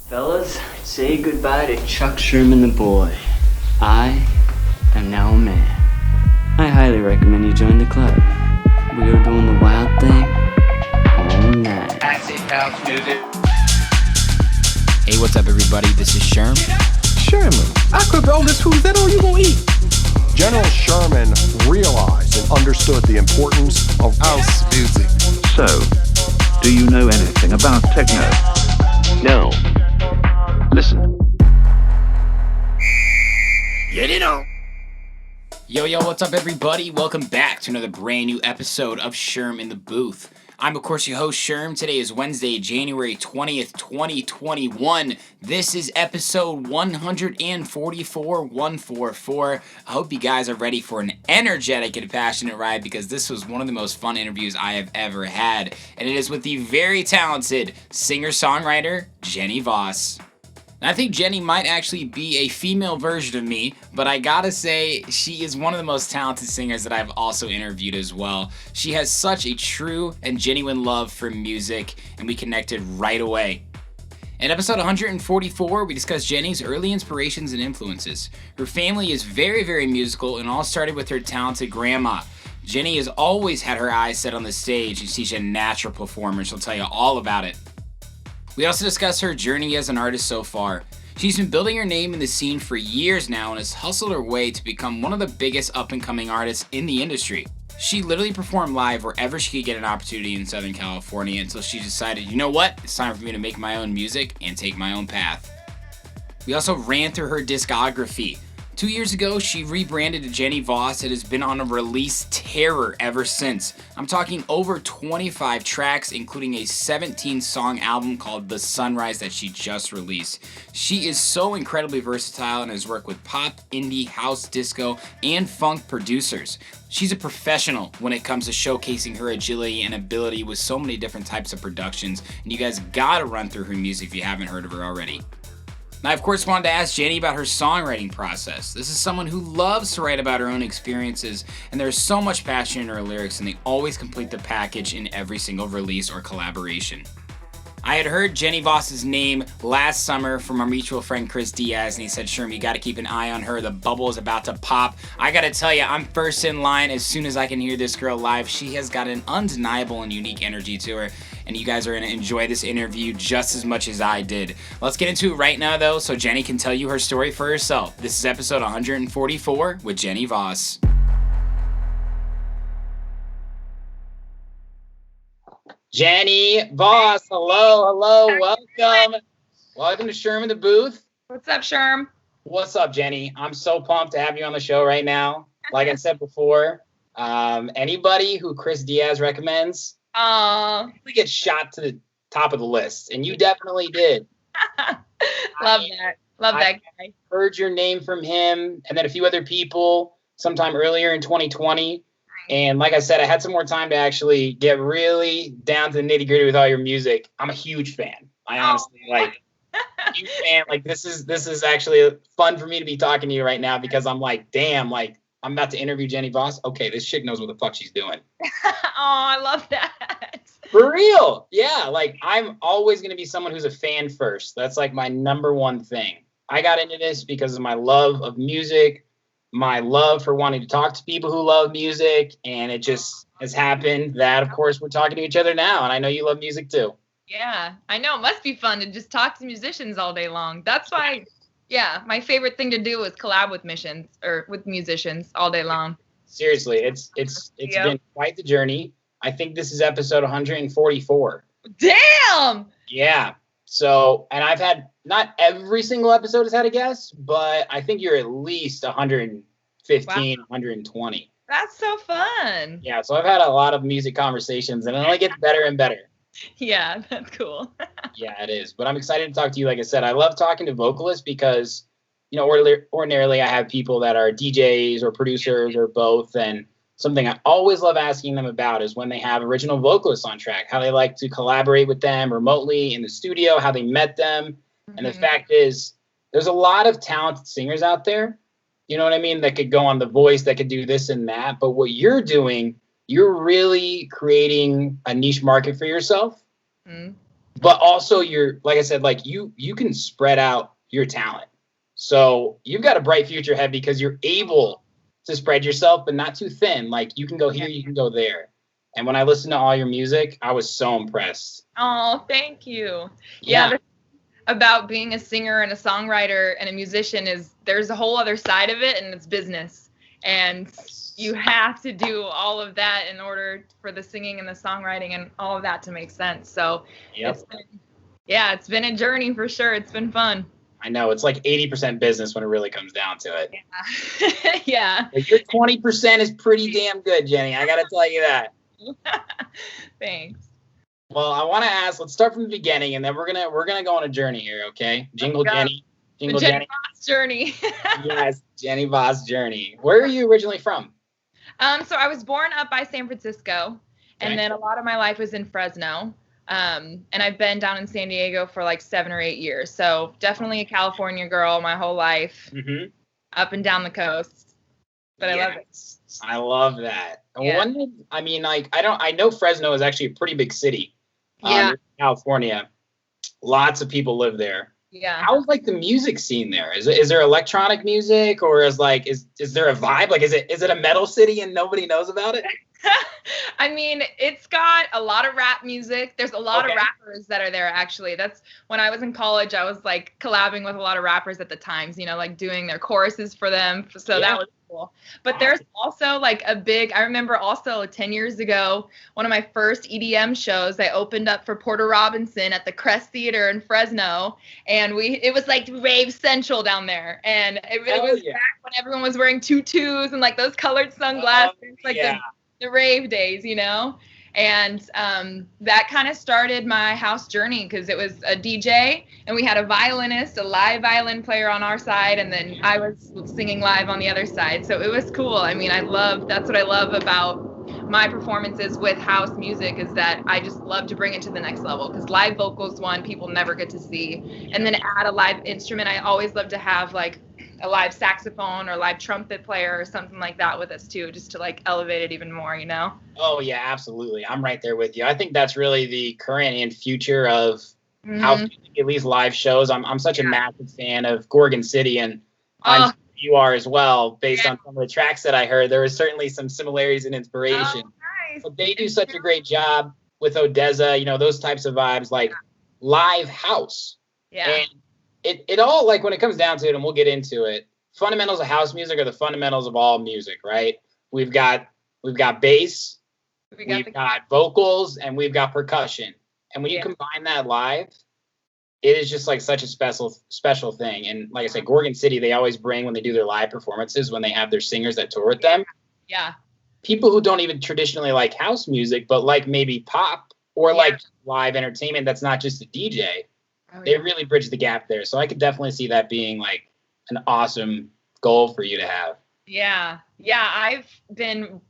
Fellas, say goodbye to Chuck Sherman the boy. I am now a man. I highly recommend you join the club. We are doing the wild thing all night. Acid house music. Hey, what's up, everybody? This is Sherm. Sherman, I cook all this food. Is that all you gonna eat? General Sherman realized and understood the importance of house music. So, do you know anything about techno? No. Listen. Get it on. Yo, what's up, everybody? Welcome back to another brand new episode of Sherm in the Booth. I'm, of course, your host, Sherm. Today is Wednesday, January 20th, 2021. This is episode 144. I hope you guys are ready for an energetic and passionate ride because this was one of the most fun interviews I have ever had. And it is with the very talented singer-songwriter, Jenny Voss. I think Jenny might actually be a female version of me, but I gotta say, she is one of the most talented singers that I've also interviewed as well. She has such a true and genuine love for music, and we connected right away. In episode 144, we discussed Jenny's early inspirations and influences. Her family is very, very musical, and all started with her talented grandma. Jenny has always had her eyes set on the stage, and she's a natural performer. She'll tell you all about it. We also discuss her journey as an artist so far. She's been building her name in the scene for years now and has hustled her way to become one of the biggest up-and-coming artists in the industry. She literally performed live wherever she could get an opportunity in Southern California until she decided, you know what, it's time for me to make my own music and take my own path. We also ran through her discography. 2 years ago, she rebranded to Jenny Voss and has been on a release terror ever since. I'm talking over 25 tracks, including a 17-song album called The Sunrise that she just released. She is so incredibly versatile and has worked with pop, indie, house, disco, and funk producers. She's a professional when it comes to showcasing her agility and ability with so many different types of productions, and you guys gotta run through her music if you haven't heard of her already. Now, I, of course, wanted to ask Jenny about her songwriting process. This is someone who loves to write about her own experiences, and there's so much passion in her lyrics, and they always complete the package in every single release or collaboration. I had heard Jenny Voss's name last summer from our mutual friend Chris Diaz, and he said, Sherm, you gotta keep an eye on her. The bubble is about to pop. I gotta tell you, I'm first in line as soon as I can hear this girl live. She has got an undeniable and unique energy to her, and you guys are gonna enjoy this interview just as much as I did. Let's get into it right now, though, so Jenny can tell you her story for herself. This is episode 144 with Jenny Voss. Jenny Voss, hello, welcome. Welcome to Sherm in the Booth. What's up, Sherm? What's up, Jenny? I'm so pumped to have you on the show right now. Like I said before, anybody who Chris Diaz recommends, we get shot to the top of the list, and you definitely did. Love that guy. Heard your name from him, and then a few other people sometime earlier in 2020. And like I said, I had some more time to actually get really down to the nitty gritty with all your music. I'm a huge fan. I honestly huge fan. Like this is actually fun for me to be talking to you right now because I'm like, damn, like I'm about to interview Jenny Voss. Okay, this chick knows what the fuck she's doing. I love that. For real. Yeah, like I'm always going to be someone who's a fan first. That's like my number one thing. I got into this because of my love of music, my love for wanting to talk to people who love music, and it just has happened that, of course, we're talking to each other now, and I know you love music too. Yeah, I know. It must be fun to just talk to musicians all day long. That's why, my favorite thing to do is collab with musicians all day long. Seriously, it's been quite the journey. I think this is episode 144. Damn! Yeah. So, and I've had, not every single episode has had a guest, but I think you're at least 115, 120. That's so fun. Yeah, so I've had a lot of music conversations, and it only gets better and better. Yeah, that's cool. Yeah, it is. But I'm excited to talk to you. Like I said, I love talking to vocalists because, you know, ordinarily I have people that are DJs or producers or both, and something I always love asking them about is when they have original vocalists on track, how they like to collaborate with them remotely in the studio, how they met them. And the fact is, there's a lot of talented singers out there, you know what I mean, that could go on The Voice, that could do this and that. But what you're doing, you're really creating a niche market for yourself. but also you're, like I said, like you can spread out your talent. So you've got a bright future ahead because you're able to spread yourself, but not too thin. Like you can go here, you can go there. And when I listened to all your music, I was so impressed. Oh, thank you. Yeah. Yeah, about being a singer and a songwriter and a musician is there's a whole other side of it, and it's business. And you have to do all of that in order for the singing and the songwriting and all of that to make sense. So Yep. it's been a journey for sure. It's been fun. I know it's like 80% business when it really comes down to it. Yeah. Yeah. But your 20% is pretty damn good, Jenny. I got to tell you that. Thanks. Well, I want to ask, let's start from the beginning, and then we're gonna go on a journey here, okay? Jingle Jenny. Jingle The Jenny Jenny. Voss journey. Yes, Jenny Voss journey. Where are you originally from? So I was born up by San Francisco, and Okay. then a lot of my life was in Fresno. And I've been down in San Diego for like 7 or 8 years. So definitely a California girl my whole life, Mm-hmm. up and down the coast. But I love it. I love that. Yeah. I know Fresno is actually a pretty big city. Yeah. In California. Lots of people live there. Yeah. How's like the music scene there? Is there electronic music, or is there a vibe? Like is it a metal city and nobody knows about it? I mean, it's got a lot of rap music. There's a lot Okay. of rappers that are there, actually. That's when I was in college, I was like collabing with a lot of rappers at the Times, like doing their choruses for them. So Yeah. that was cool. But there's also like I remember also 10 years ago, one of my first EDM shows, I opened up for Porter Robinson at the Crest Theater in Fresno. And it was like rave central down there. And it was back when everyone was wearing tutus and like those colored sunglasses, the rave days, and that kind of started my house journey because it was a DJ and we had a violinist, a live violin player on our side, and then I was singing live on the other side. So it was cool. I mean, that's what I love about my performances with house music is that I just love to bring it to the next level because live vocals, one, people never get to see, and then add a live instrument. I always love to have like a live saxophone or live trumpet player or something like that with us too, just to like elevate it even more, Oh yeah, absolutely. I'm right there with you. I think that's really the current and future of how at least live shows. I'm such a massive fan of Gorgon City, and I'm sure you are as well. Based on some of the tracks that I heard, there was certainly some similarities and inspiration. Oh, nice. But they do such a great job with Odessa, those types of vibes, like live house. Yeah. And it all, like, when it comes down to it, and we'll get into it, fundamentals of house music are the fundamentals of all music, right? We've got bass, we've got vocals, and we've got percussion. And when you combine that live, it is just like such a special thing. And like I said, Gorgon City, they always bring, when they do their live performances, when they have their singers that tour with them, people who don't even traditionally like house music, but like maybe pop or like live entertainment that's not just a DJ. They really bridge the gap there. So I could definitely see that being like an awesome goal for you to have. Yeah. Yeah. I've been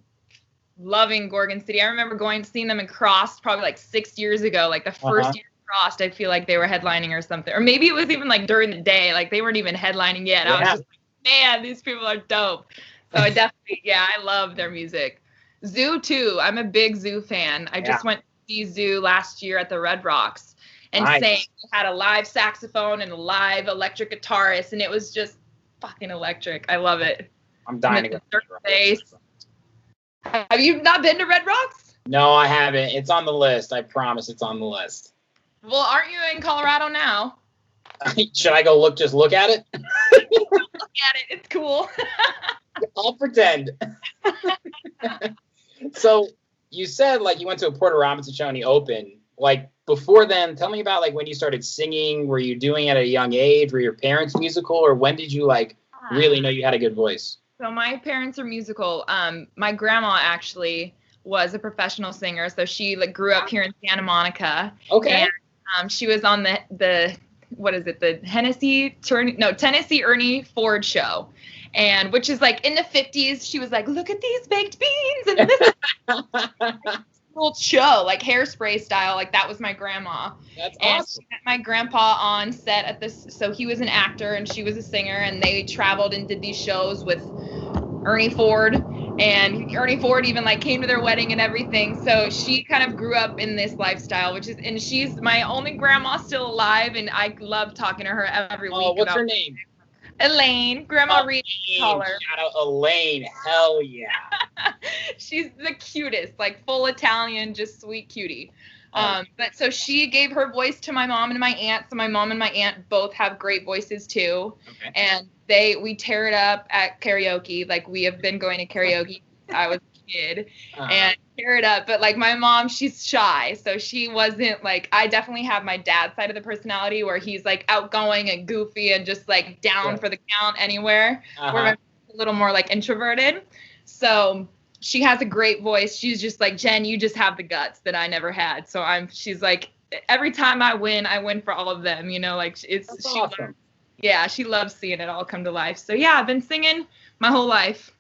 loving Gorgon City. I remember seeing them in Crossed probably like 6 years ago, like the first year of Crossed, I feel like they were headlining or something. Or maybe it was even like during the day, like they weren't even headlining yet. I was just like, man, these people are dope. So I definitely, I love their music. Zoo too. I'm a big Zoo fan. I just went to see Zoo last year at the Red Rocks. And Sang had a live saxophone and a live electric guitarist, and it was just fucking electric. I love it. I'm dying to go. Have you not been to Red Rocks? No, I haven't. It's on the list. I promise it's on the list. Well, aren't you in Colorado now? Should I go look at it? Look at it. It's cool. I'll pretend. So you said like you went to a Porter Robinson show and you opened. Like before then, tell me about like when you started singing. Were you doing it at a young age? Were your parents musical, or when did you like really know you had a good voice? So my parents are musical. My grandma actually was a professional singer, so she like grew up here in Santa Monica. Okay. And she was on the what is it? The Tennessee Ernie Ford show. And which is like in the 50s, she was like, look at these baked beans. And this is little show, like Hairspray style. Like that was my grandma. That's and awesome. she met my grandpa on set at this. So he was an actor and she was a singer, and they traveled and did these shows with Ernie Ford. and Ernie Ford even like came to their wedding and everything. So she kind of grew up in this lifestyle, and she's my only grandma still alive, and I love talking to her every week. What's her name? Elaine, Grandma Reed, call her. Shout out Elaine, hell yeah. She's the cutest, like full Italian, just sweet cutie. But so she gave her voice to my mom and my aunt. So my mom and my aunt both have great voices too. Okay. And we tear it up at karaoke. Like we have been going to karaoke since I was a kid and tear it up. But like my mom, she's shy. So she wasn't like, I definitely have my dad's side of the personality where he's like outgoing and goofy and just like down for the count anywhere. Where my mom's a little more like introverted. So she has a great voice. She's just like, Jen, you just have the guts that I never had. So she's like, every time I win for all of them, you know, like That's awesome. She loves seeing it all come to life. So yeah, I've been singing my whole life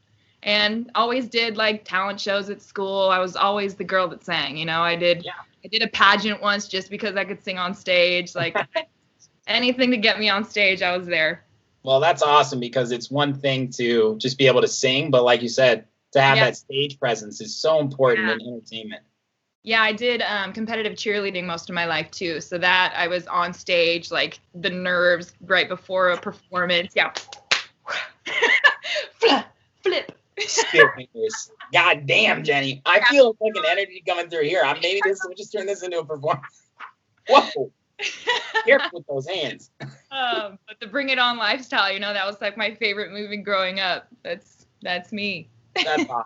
and always did like talent shows at school. I was always the girl that sang, you know. I did a pageant once just because I could sing on stage, like anything to get me on stage, I was there. Well, that's awesome because it's one thing to just be able to sing, but like you said, to have that stage presence is so important in entertainment. Yeah, I did competitive cheerleading most of my life too. So that I was on stage, like the nerves right before a performance. Yeah. Flip. God damn, Jenny. I feel like an energy coming through here. We'll just turn this into a performance. Whoa. Careful with those hands. But the Bring It On lifestyle, you know, that was like my favorite movie growing up. That's me. That's awesome.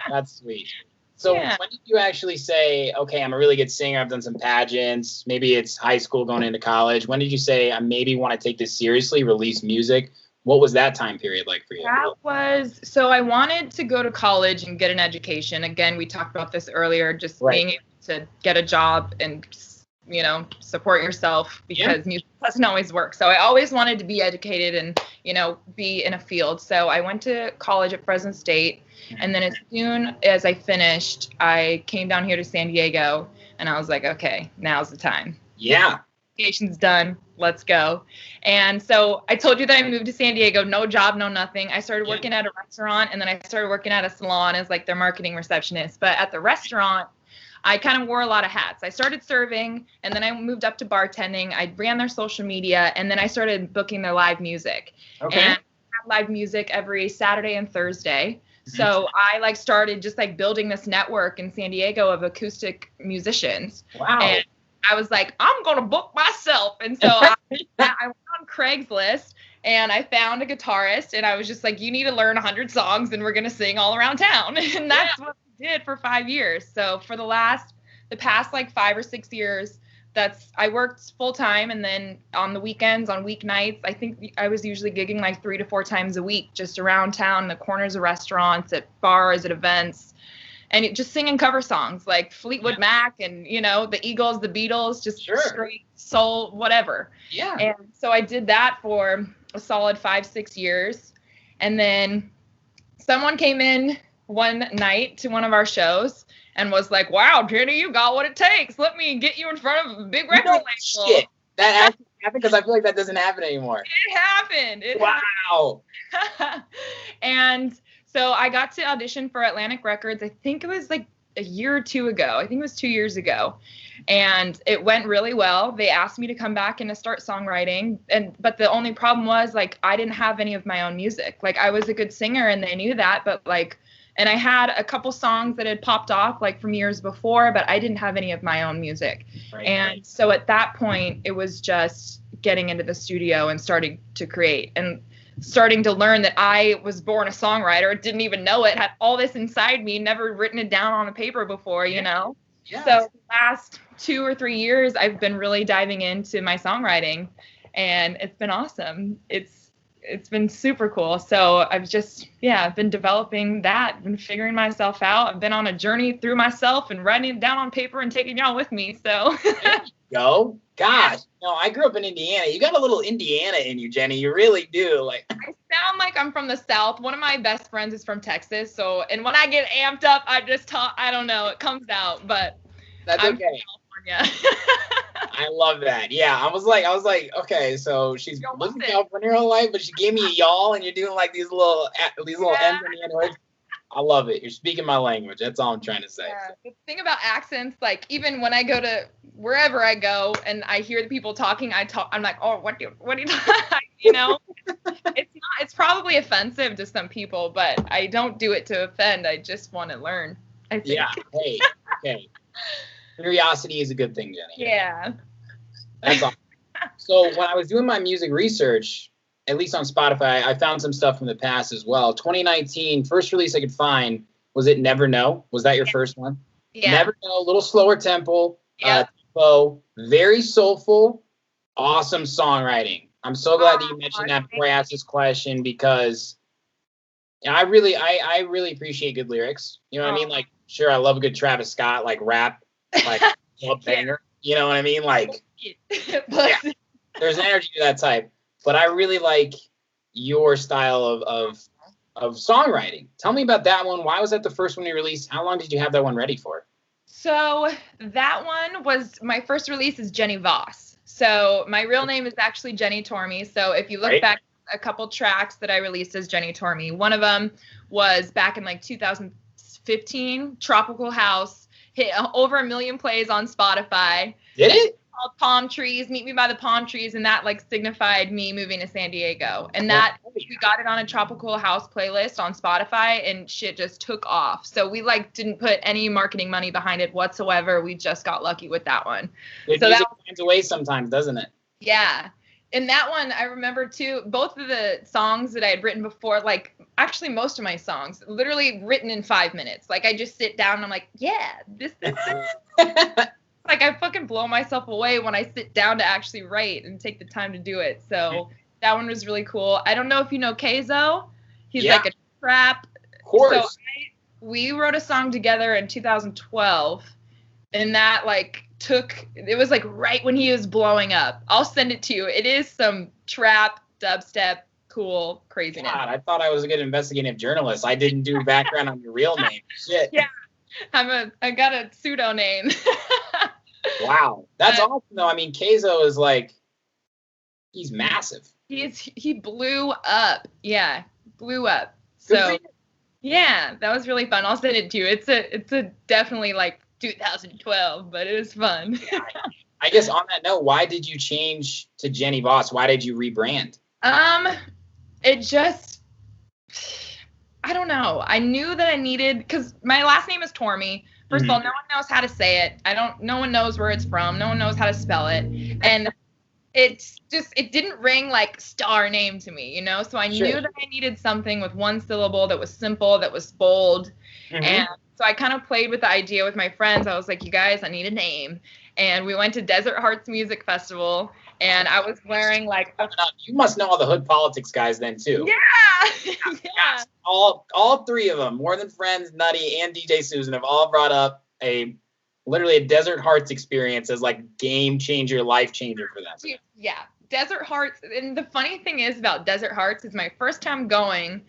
That's sweet. So when did you actually say, okay, I'm a really good singer, I've done some pageants, maybe it's high school going into college. When did you say, I maybe want to take this seriously, release music? What was that time period like for you? So I wanted to go to college and get an education. Again, we talked about this earlier, just being able to get a job and, you know, support yourself because music doesn't always work. So I always wanted to be educated and, you know, be in a field. So I went to college at Fresno State. And then as soon as I finished, I came down here to San Diego and I was like, okay, now's the time. Yeah. Education's done. Let's go. And so I told you that I moved to San Diego, no job, no nothing. I started working at a restaurant and then I started working at a salon as like their marketing receptionist. But at the restaurant, I kind of wore a lot of hats. I started serving and then I moved up to bartending. I ran their social media and then I started booking their live music. Okay. And I have live music every Saturday and Thursday. So I like started just like building this network in San Diego of acoustic musicians. Wow. And I was like, I'm going to book myself. And so I went on Craigslist and I found a guitarist and I was just like, you need to learn 100 songs and we're going to sing all around town. And that's what we did for 5 years. So for the past like 5 or 6 years, I worked full time. And then on the weekends, on weeknights, I think I was usually gigging like 3 to 4 times a week, just around town, in the corners of restaurants, at bars, at events, and just singing cover songs like Fleetwood Mac and, you know, the Eagles, the Beatles, just straight soul, whatever. Yeah. And so I did that for a solid 5-6 years. And then someone came in one night to one of our shows and was like, wow, Jenny, you got what it takes. Let me get you in front of a big record label. Shit. That actually happened because I feel like that doesn't happen anymore. It happened. Wow. And so I got to audition for Atlantic Records. I think it was like a year or two ago. I think it was 2 years ago. And it went really well. They asked me to come back and to start songwriting. But the only problem was like I didn't have any of my own music. Like I was a good singer and they knew that, but like, and I had a couple songs that had popped off like from years before, but I didn't have any of my own music. So at that point, it was just getting into the studio and starting to create and starting to learn that I was born a songwriter, didn't even know it, had all this inside me, never written it down on a paper before, you know? Yeah. So the last 2 or 3 years, I've been really diving into my songwriting and it's been awesome. It's been super cool. So I've just, I've been developing that, been figuring myself out. I've been on a journey through myself and writing it down on paper and taking y'all with me. So there you go. Gosh, no, I grew up in Indiana. You got a little Indiana in you, Jenny. You really do. Like I sound like I'm from the South. One of my best friends is from Texas. So, and when I get amped up, I just talk, I don't know, it comes out, but that's okay. From California. I love that. Yeah, I was like, okay, so she's living in California her whole life, but she gave me a y'all, and you're doing like these little ends in the end words. I love it. You're speaking my language. That's all I'm trying to say. Yeah. The thing about accents, like even when I go to wherever I go and I hear the people talking, I'm like, oh, what do you you know? It's probably offensive to some people, but I don't do it to offend. I just want to learn, I think. Yeah. Hey. Okay. Curiosity is a good thing, Jenny. Yeah. That's awesome. So when I was doing my music research, at least on Spotify, I found some stuff from the past as well. 2019, first release I could find, was it Never Know? Was that your first one? Yeah. Never Know, a little slower tempo, Yeah. very soulful, awesome songwriting. I'm so glad that you mentioned that before I asked this question, because I really appreciate good lyrics. You know what I mean? Like, sure, I love a good Travis Scott, like rap, like club banger. You know what I mean? Like, yeah, there's an energy to that type. But I really like your style of songwriting. Tell me about that one. Why was that the first one you released? How long did you have that one ready for? So that one was my first release is Jenny Voss. So my real name is actually Jenny Tormey. So if you look back a couple tracks that I released as Jenny Tormey, one of them was back in like 2015, Tropical House, hit over 1 million plays on Spotify. Did it? Called Palm Trees, Meet Me by the Palm Trees, and that like signified me moving to San Diego. And that we got it on a Tropical House playlist on Spotify, and shit just took off. So we like didn't put any marketing money behind it whatsoever. We just got lucky with that one. Good so music that finds a way sometimes, doesn't it? Yeah. And that one, I remember too, both of the songs that I had written before, like actually most of my songs, literally written in 5 minutes. Like I just sit down and I'm like, yeah, this. Like I fucking blow myself away when I sit down to actually write and take the time to do it. So that one was really cool. I don't know if you know Keizo. He's like a trap. Of course. So we wrote a song together in 2012, and that like it was like right when he was blowing up. I'll send it to you. It is some trap, dubstep, cool craziness. God, I thought I was a good investigative journalist. I didn't do background on your real name. Shit. Yeah. I got a pseudo name. Wow. That's awesome though. I mean, Keizo is like, he's massive. He blew up. Yeah. Blew up. So yeah, that was really fun. I'll send it to you. It's a definitely like 2012, but it was fun. Yeah, I guess on that note, why did you change to Jenny Voss? Why did you rebrand? It just, I don't know. I knew that I needed, because my last name is Tormey. First of all, no one knows how to say it. No one knows where it's from. No one knows how to spell it. And it didn't ring like star name to me, you know? So I knew that I needed something with one syllable that was simple, that was bold. And so I kind of played with the idea with my friends. I was like, you guys, I need a name. And we went to Desert Hearts Music Festival. And I was wearing like you must know all the hood politics guys then too. Yeah. Yeah. All three of them, More Than Friends, Nutty, and DJ Susan, have all brought up literally a Desert Hearts experience as like game changer, life changer for them. Yeah. Desert Hearts. And the funny thing is about Desert Hearts is my first time going,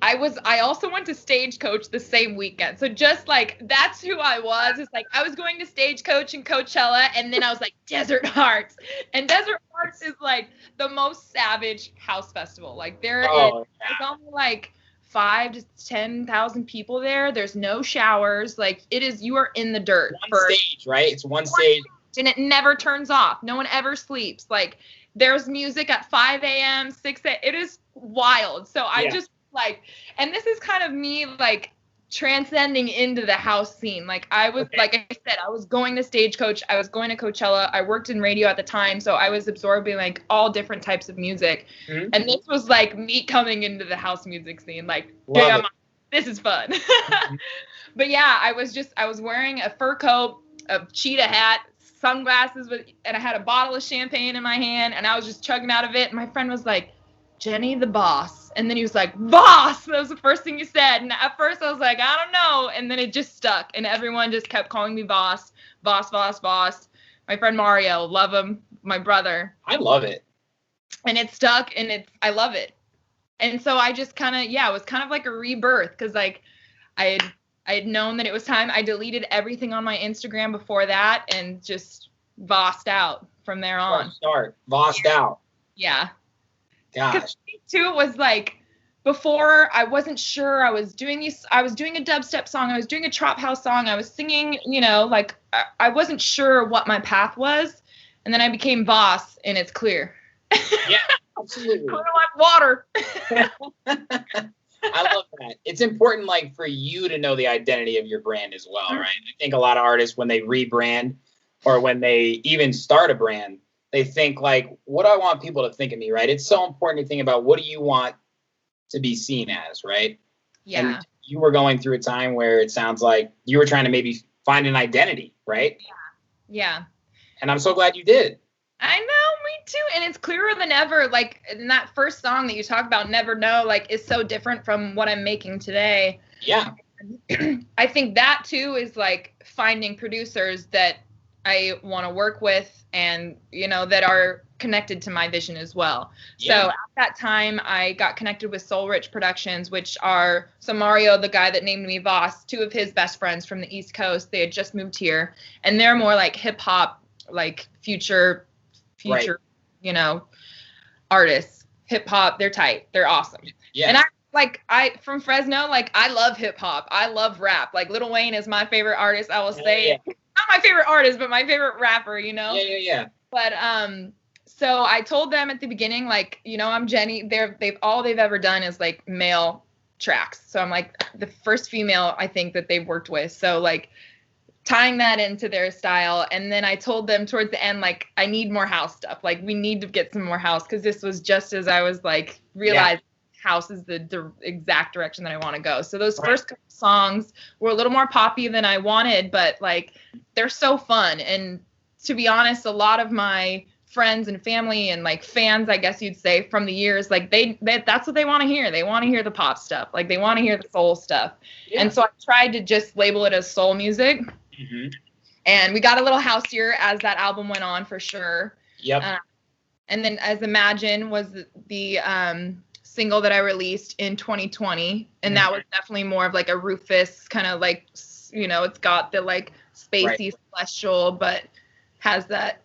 I also went to Stagecoach the same weekend. So just like, that's who I was. It's like, I was going to Stagecoach and Coachella, and then I was like, Desert Hearts. And Desert Hearts is like the most savage house festival. Like there's only like 5,000 to 10,000 people there. There's no showers. Like you are in the dirt. One stage, right? It's one stage. And it never turns off. No one ever sleeps. Like there's music at 5 a.m., 6 a.m. It is wild. So I just like, and this is kind of me like transcending into the house scene. Like I was, like I said, I was going to Stagecoach. I was going to Coachella. I worked in radio at the time. So I was absorbing like all different types of music. And this was like me coming into the house music scene. Like, damn, this is fun. But yeah, I was wearing a fur coat, a cheetah hat, sunglasses, and I had a bottle of champagne in my hand, and I was just chugging out of it. And my friend was like, Jenny the Boss. And then he was like, Voss! That was the first thing you said. And at first I was like, I don't know. And then it just stuck. And everyone just kept calling me Voss. Voss, Voss, Voss. My friend Mario, love him. My brother. I love it. And it stuck, and I love it. And so I just kind of, it was kind of like a rebirth, because like I had known that it was time. I deleted everything on my Instagram before that and just Vossed out from there on. Vossed out. Yeah. Gosh. Because too, it was like before I wasn't sure. I was doing a dubstep song. I was doing a trap house song. I was singing, like I wasn't sure what my path was. And then I became Voss, and it's clear. Yeah, absolutely. Clear like water. I love that. It's important, like, for you to know the identity of your brand as well, right? I think a lot of artists, when they rebrand or when they even start a brand, they think, like, what do I want people to think of me, right? It's so important to think about what do you want to be seen as, right? Yeah. And you were going through a time where it sounds like you were trying to maybe find an identity, right? Yeah. And I'm so glad you did. I know, me too. And it's clearer than ever. Like, in that first song that you talk about, Never Know, like, is so different from what I'm making today. Yeah. I think that, too, is, like, finding producers that I want to work with and, that are connected to my vision as well. Yeah. So at that time, I got connected with Soul Rich Productions, which are, so Mario, the guy that named me Voss, two of his best friends from the East Coast, they had just moved here. And they're more like hip-hop, like future, right. Artists, hip hop, they're tight. They're awesome. Yeah. And I from Fresno, like, I love hip hop. I love rap. Like, Lil Wayne is my favorite artist. I will say, yeah. Not my favorite artist, but my favorite rapper, Yeah. But, so I told them at the beginning, like, I'm Jenny. They've ever done is like male tracks. So I'm like the first female I think that they've worked with. So, like, tying that into their style. And then I told them towards the end, like, I need more house stuff. Like, we need to get some more house, because this was just as I was, like, realizing house is the exact direction that I want to go. So those first couple songs were a little more poppy than I wanted, but, like, they're so fun. And to be honest, a lot of my friends and family and, like, fans, I guess you'd say, from the years, like, they that's what they want to hear. They want to hear the pop stuff. Like, they want to hear the soul stuff. Yeah. And so I tried to just label it as soul music. Mm-hmm. And we got a little houseier as that album went on, for sure. Yep. And then as Imagine was the single that I released in 2020. And that was definitely more of, like, a Rufus kind of, like, it's got the, like, spacey celestial, but has that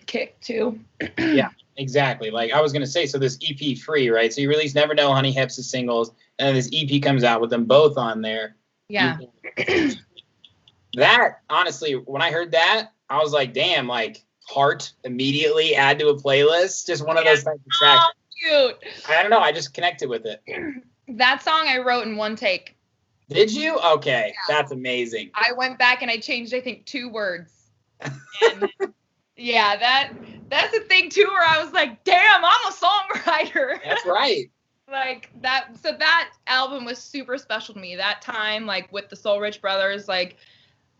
kick too. Yeah, exactly. Like, I was going to say, so this EP Free, right? So you released Never Know, Honey Hips as singles, and then this EP comes out with them both on there. Yeah. That, honestly, when I heard that, I was like, damn, like, Heart immediately add to a playlist. Just one of those types of tracks. Oh, cute. I don't know. I just connected with it. That song I wrote in one take. Did you? Okay. Yeah. That's amazing. I went back and I changed, I think, 2 words. And yeah, that's the thing, too, where I was like, damn, I'm a songwriter. That's right. Like, that. So that album was super special to me. That time, like, with the Soul Rich Brothers, like,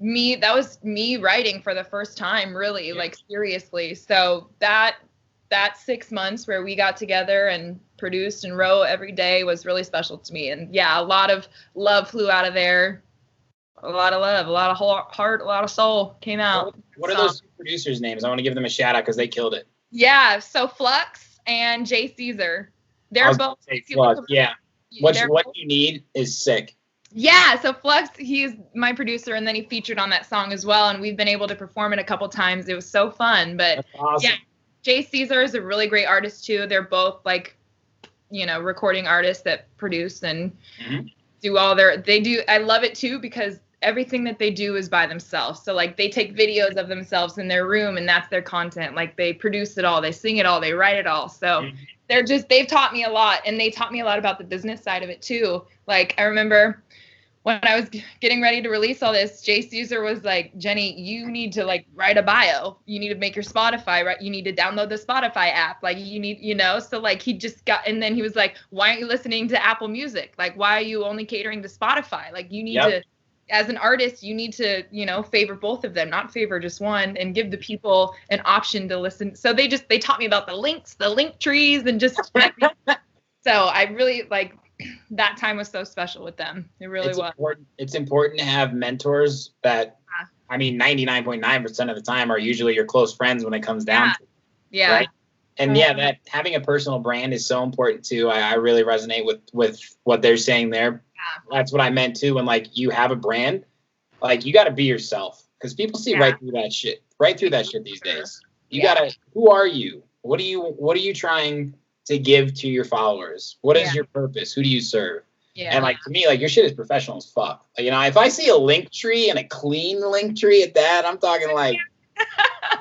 that was me writing for the first time, really, like, seriously. So that 6 months where we got together and produced and wrote every day was really special to me. And yeah, a lot of love flew out of there. A lot of love, a lot of heart, a lot of soul came out. What are those producers' names? I want to give them a shout out because they killed it. Yeah, so Flux and Jay Caesar. They're both. Flux, yeah. What you need is sick. Yeah, so Flux, he's my producer, and then he featured on that song as well, and we've been able to perform it a couple times. It was so fun. But that's awesome. Yeah, Jay Caesar is a really great artist too. They're both, like, recording artists that produce and do all they do. I love it too because everything that they do is by themselves. So, like, they take videos of themselves in their room and that's their content. Like, they produce it all, they sing it all, they write it all. So they've taught me a lot, and they taught me a lot about the business side of it too. Like, I remember when I was getting ready to release all this, Jay Caesar was like, Jenny, you need to, like, write a bio. You need to make your Spotify, right? You need to download the Spotify app. Like, you need, so, like, he just got, and then he was like, why aren't you listening to Apple Music? Like, why are you only catering to Spotify? Like, you need to, as an artist, you need to, favor both of them, not favor just one, and give the people an option to listen. So they taught me about the links, the link trees, and just, so I really, like, that time was so special with them. It really was. It's important to have mentors that, 99.9% of the time are usually your close friends when it comes down to it. Yeah. Right? And that having a personal brand is so important too. I really resonate with what they're saying there. Yeah. That's what I meant too. When, like, you have a brand, like, you got to be yourself, because people see right through that shit these days. You gotta, who are you? What are you trying to give to your followers? What is your purpose? Who do you serve? Yeah. And like to me, like your shit is professional as fuck. Like, you know, if I see a link tree and a clean link tree at that, I'm talking like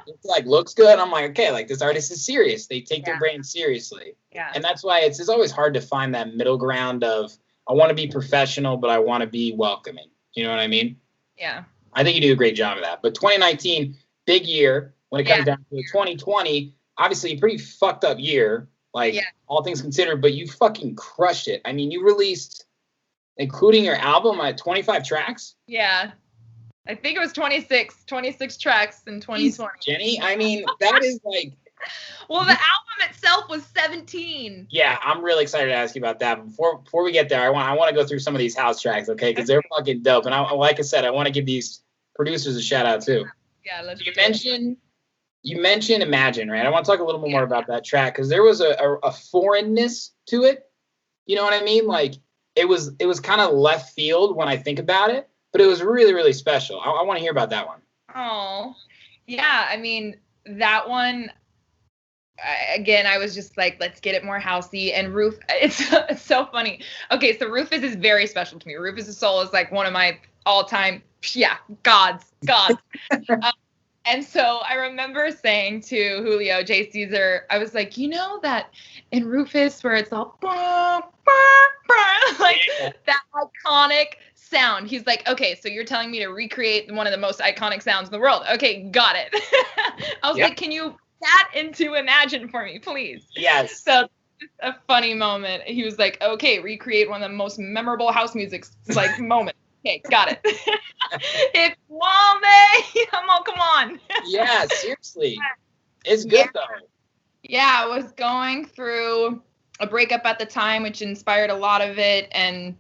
it's like looks good. I'm like, okay, like this artist is serious. They take their brand seriously. Yeah. And that's why it's always hard to find that middle ground of I want to be professional, but I want to be welcoming. You know what I mean? Yeah. I think you do a great job of that. But 2019, big year when it comes down to it. 2020, obviously a pretty fucked up year, like all things considered, but you fucking crushed it. I mean, you released, including your album, 25 tracks. Yeah. I think it was 26 tracks in 2020. Jenny, I mean, that is like. Well, the album itself was 17. Yeah, I'm really excited to ask you about that. Before we get there, I want to go through some of these house tracks, okay? Because they're fucking dope. And like I said, I want to give these producers a shout out too. Yeah, let's. You mentioned Imagine, right? I want to talk a little bit more about that track because there was a foreignness to it. You know what I mean? Like it was kind of left field when I think about it, but it was really, really special. I want to hear about that one. Oh, yeah. I mean, that one. Again, I was just like, let's get it more housey. And it's so funny. Okay, so Rufus is very special to me. Rufus' Soul is like one of my all-time, gods. And so I remember saying to Julio, J. Caesar, I was like, you know that in Rufus where it's all like that iconic sound. He's like, okay, so you're telling me to recreate one of the most iconic sounds in the world. Okay, got it. I was like, can you that into Imagine for me, please? Yes. So a funny moment. He was like, okay, recreate one of the most memorable house music like moments. Okay, got it. It's Wale. Come on. Yeah, seriously. It's good though. Yeah, I was going through a breakup at the time, which inspired a lot of it. And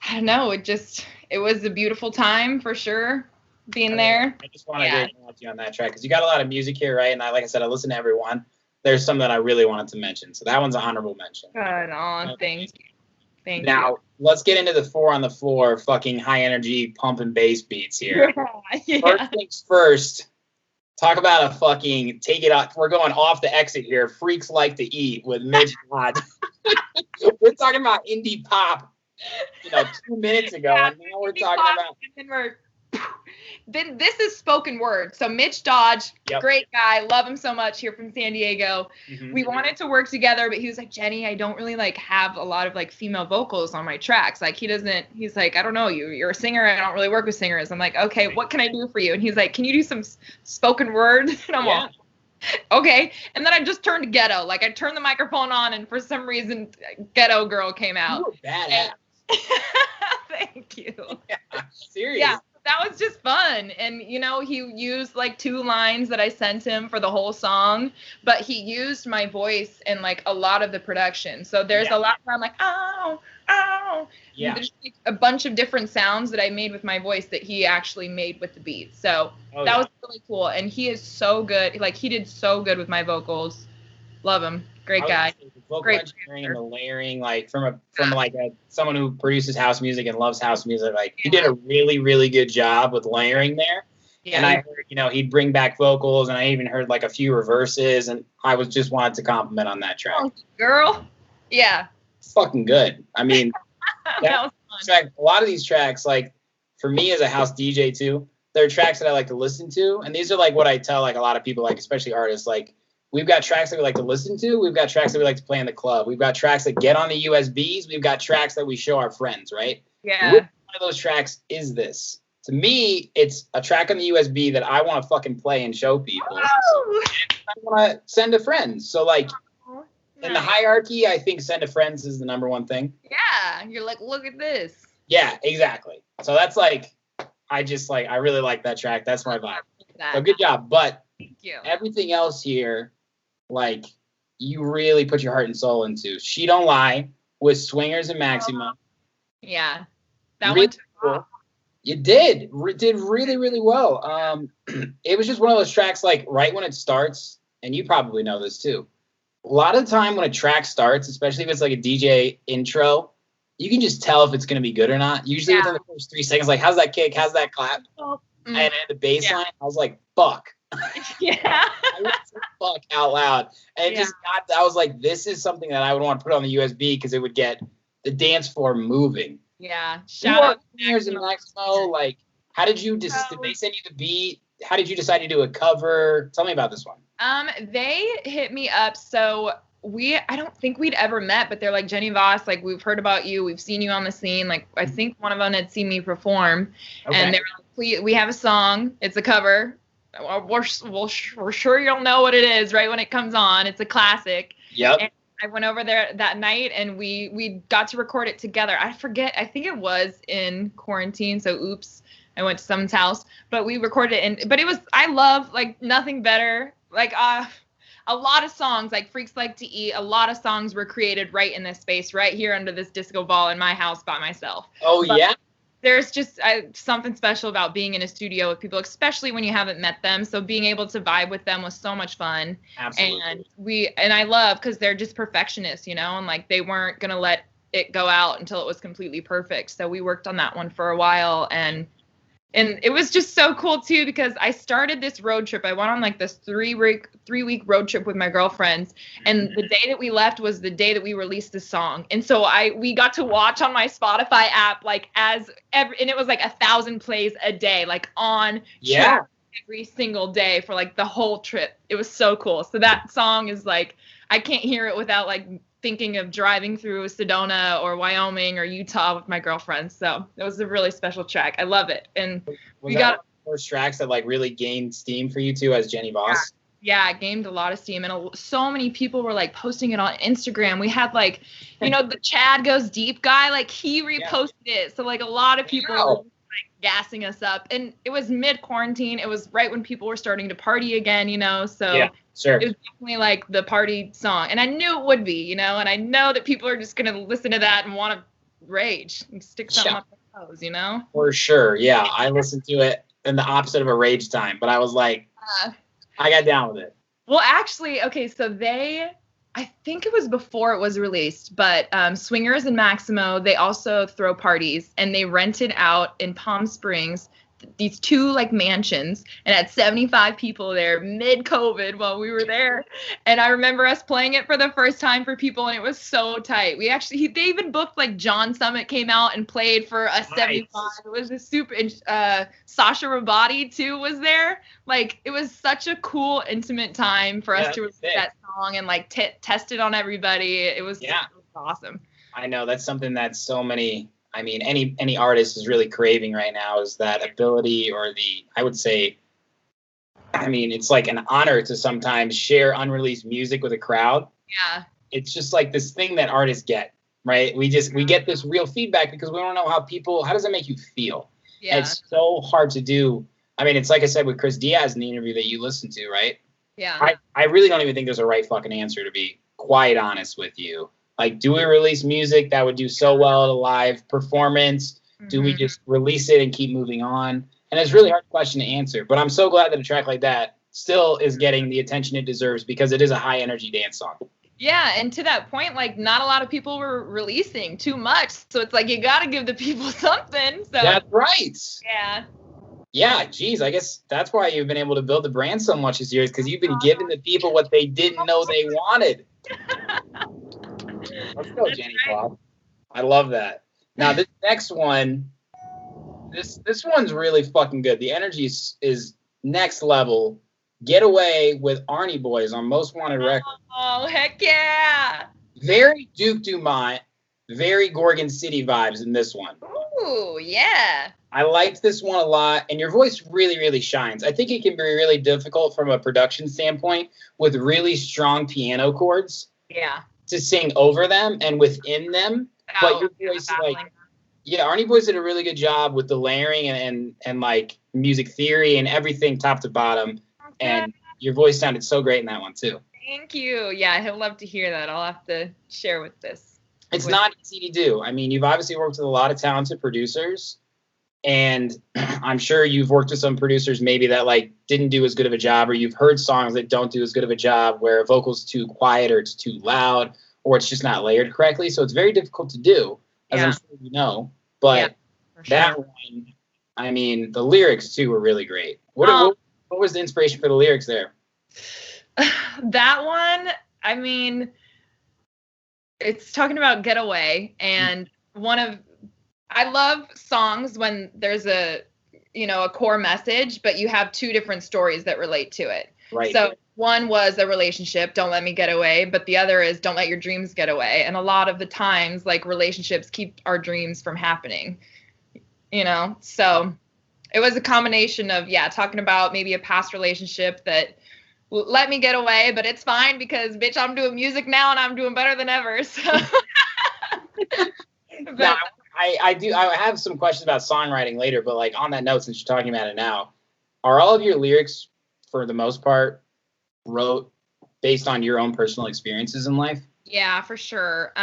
I don't know, it was a beautiful time for sure. Being there. I just want to agree with you on that track because you got a lot of music here, right? And like I said, I listen to everyone. There's some that I really wanted to mention, so that one's an honorable mention. Good on, thank you. Now let's get into the 4 on the floor, fucking high energy pump and bass beats here. Yeah. First things first. Talk about a fucking take it off. We're going off the exit here. Freaks Like to Eat with Mitch Todd. We're talking about indie pop, 2 minutes ago, and now we're talking about. Then this is spoken word. So Mitch Dodge, great guy, love him so much, here from San Diego. Mm-hmm. We wanted to work together, but he was like, Jenny, I don't really have a lot of female vocals on my tracks. He's like, I don't know, you're a singer. I don't really work with singers. I'm like, okay, what can I do for you? And he's like, can you do some spoken word? And I'm all, okay. And then I just turned ghetto. I turned the microphone on, and for some reason, Ghetto Girl came out. You were badass. Thank you. Yeah, seriously. Yeah. That was just fun. And, he used 2 lines that I sent him for the whole song, but he used my voice in a lot of the production. So there's a lot where I'm like, oh. Yeah. There's a bunch of different sounds that I made with my voice that he actually made with the beat. So that was really cool. And he is so good. He did so good with my vocals. Love him. Great guy. The vocal engineering and the layering, from someone who produces house music and loves house music, he did a really, really good job with layering there. Yeah. And I heard, he'd bring back vocals, and I even heard a few reverses, and I was just wanted to compliment on that track. Oh, girl. Yeah. It's fucking good. I mean, that was fun. Track, a lot of these tracks, for me as a house DJ too, there are tracks that I like to listen to, and these are what I tell a lot of people, especially artists, we've got tracks that we like to listen to. We've got tracks that we like to play in the club. We've got tracks that get on the USBs. We've got tracks that we show our friends, right? Yeah. Which one of those tracks is this? To me, it's a track on the USB that I want to fucking play and show people. Oh. And I want to send to friends. So, in the hierarchy, I think send to friends is the number one thing. Yeah. You're look at this. Yeah, exactly. So that's I really like that track. That's my vibe. So good job. But thank you. Everything else here, you really put your heart and soul into. She Don't Lie with Swingers and Maxima. Yeah. That really one took cool. You did really, really well. It was just one of those tracks, right when it starts, and you probably know this too. A lot of the time when a track starts, especially if it's a DJ intro, you can just tell if it's going to be good or not. Usually within the first 3 seconds, how's that kick? How's that clap? And at the bass line, I was like, fuck. Yeah. I laughed the fuck out loud. And I was like, this is something that I would want to put on the USB because it would get the dance floor moving. Yeah. Shout out to Singers in Maximo. Like, how did you did they send you the beat? How did you decide to do a cover? Tell me about this one. They hit me up. So I don't think we'd ever met, but they're like, Jenny Voss, like, we've heard about you. We've seen you on the scene. Like, I think one of them had seen me perform. Okay. And they were like, we have a song. It's a cover. We're sure you'll know what it is right when it comes on. It's a classic. Yep. And I went over there that night and we got to record it together. I forget. I think it was in quarantine. So oops, I went to someone's house, but we recorded it. But it was, I love like nothing better. Like a lot of songs like Freaks Like to Eat. A lot of songs were created right in this space, right here under this disco ball in my house by myself. Oh, but yeah. There's just something special about being in a studio with people, especially when you haven't met them. So being able to vibe with them was so much fun. Absolutely. And I love because they're just perfectionists, you know, and like they weren't going to let it go out until it was completely perfect. So we worked on that one for a while and it was just so cool too, because I started this road trip. I went on like this 3-week road trip with my girlfriends. And the day that we left was the day that we released the song. And so we got to watch on my Spotify app, like and it was like 1,000 plays a day, like on track every single day for like the whole trip. It was so cool. So that song is like, I can't hear it without like thinking of driving through Sedona or Wyoming or Utah with my girlfriends. So it was a really special track. I love it. And we got one of the first tracks that like really gained steam for you too as Jenny Voss. Yeah, it gained a lot of steam. And so many people were like posting it on Instagram. We had like, you know, the Chad Goes Deep guy, like he reposted it. So like a lot of people were like gassing us up. And it was mid-quarantine. It was right when people were starting to party again, you know, so yeah. Sure. It was definitely like the party song. And I knew it would be, you know, and I know that people are just going to listen to that and want to rage and stick something up their toes, you know? For sure. Yeah. I listened to it in the opposite of a rage time, but I was like, I got down with it. Well, actually, okay, so I think it was before it was released, but Swingers and Maximo, they also throw parties and they rented out in Palm Springs these 2 like mansions and had 75 people there mid-COVID while we were there. And I remember us playing it for the first time for people and it was so tight. They even booked like John Summit came out and played for us. Nice. 75. It was a super, Sasha Rabati too was there. Like it was such a cool intimate time for us to release that song and like test it on everybody. It was awesome. I know that's something that so many, I mean, any artist is really craving right now is that ability or I would say, I mean, it's like an honor to sometimes share unreleased music with a crowd. Yeah. It's just like this thing that artists get, right? We get this real feedback because we don't know how does it make you feel? Yeah. It's so hard to do. I mean, it's like I said with Chris Diaz in the interview that you listened to, right? Yeah. I really don't even think there's a right fucking answer, to be quite honest with you. Like, do we release music that would do so well at a live performance? Mm-hmm. Do we just release it and keep moving on? And it's a really hard question to answer. But I'm so glad that a track like that still is getting the attention it deserves because it is a high energy dance song. Yeah, and to that point, like, not a lot of people were releasing too much. So it's like you got to give the people something. So that's right. Yeah. Yeah, geez, I guess that's why you've been able to build the brand so much this year, is because you've been giving the people what they didn't know they wanted. Let's go, Jenny Voss. I love that. Now, this next one, this one's really fucking good. The energy is next level. Get Away with Arnie Boys on Most Wanted Records. Oh, heck yeah. Very Duke Dumont, very Gorgon City vibes in this one. Ooh, yeah. I liked this one a lot, and your voice really, really shines. I think it can be really difficult from a production standpoint with really strong piano chords. Yeah. To sing over them and within them. But your voice, Arnie Boys did a really good job with the layering and like music theory and everything top to bottom. Okay. And your voice sounded so great in that one too. Thank you. Yeah, he'll love to hear that. I'll have to share with this. It's not easy to do. I mean, you've obviously worked with a lot of talented producers, and I'm sure you've worked with some producers maybe that like didn't do as good of a job, or you've heard songs that don't do as good of a job where a vocal's too quiet or it's too loud or it's just not layered correctly. So it's very difficult to do, as I'm sure you know. But that one, I mean, the lyrics too were really great. What What was the inspiration for the lyrics there? That one, I mean, it's talking about getaway, and I love songs when there's a core message, but you have two different stories that relate to it. Right. So one was a relationship, don't let me get away, but the other is don't let your dreams get away. And a lot of the times, like, relationships keep our dreams from happening, so it was a combination of, talking about maybe a past relationship that let me get away, but it's fine because, bitch, I'm doing music now and I'm doing better than ever. So Now, I have some questions about songwriting later, but like on that note, since you're talking about it now, are all of your lyrics, for the most part, wrote based on your own personal experiences in life? Yeah, for sure.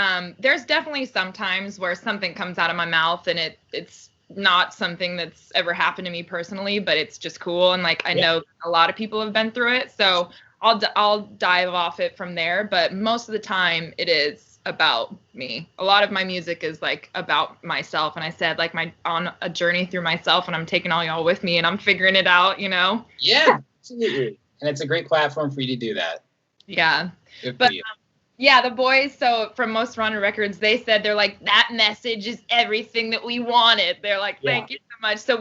There's definitely some times where something comes out of my mouth and it's not something that's ever happened to me personally, but it's just cool. And like, I know a lot of people have been through it, so I'll dive off it from there. But most of the time it is about me. A lot of my music is like about myself. And I said, like, on a journey through myself, and I'm taking all y'all with me and I'm figuring it out, Yeah, absolutely. And it's a great platform for you to do that. Yeah. Good but for you. Yeah, the boys, so from Most Wanted Records, they said, they're like, that message is everything that we wanted. They're like, thank you so much. So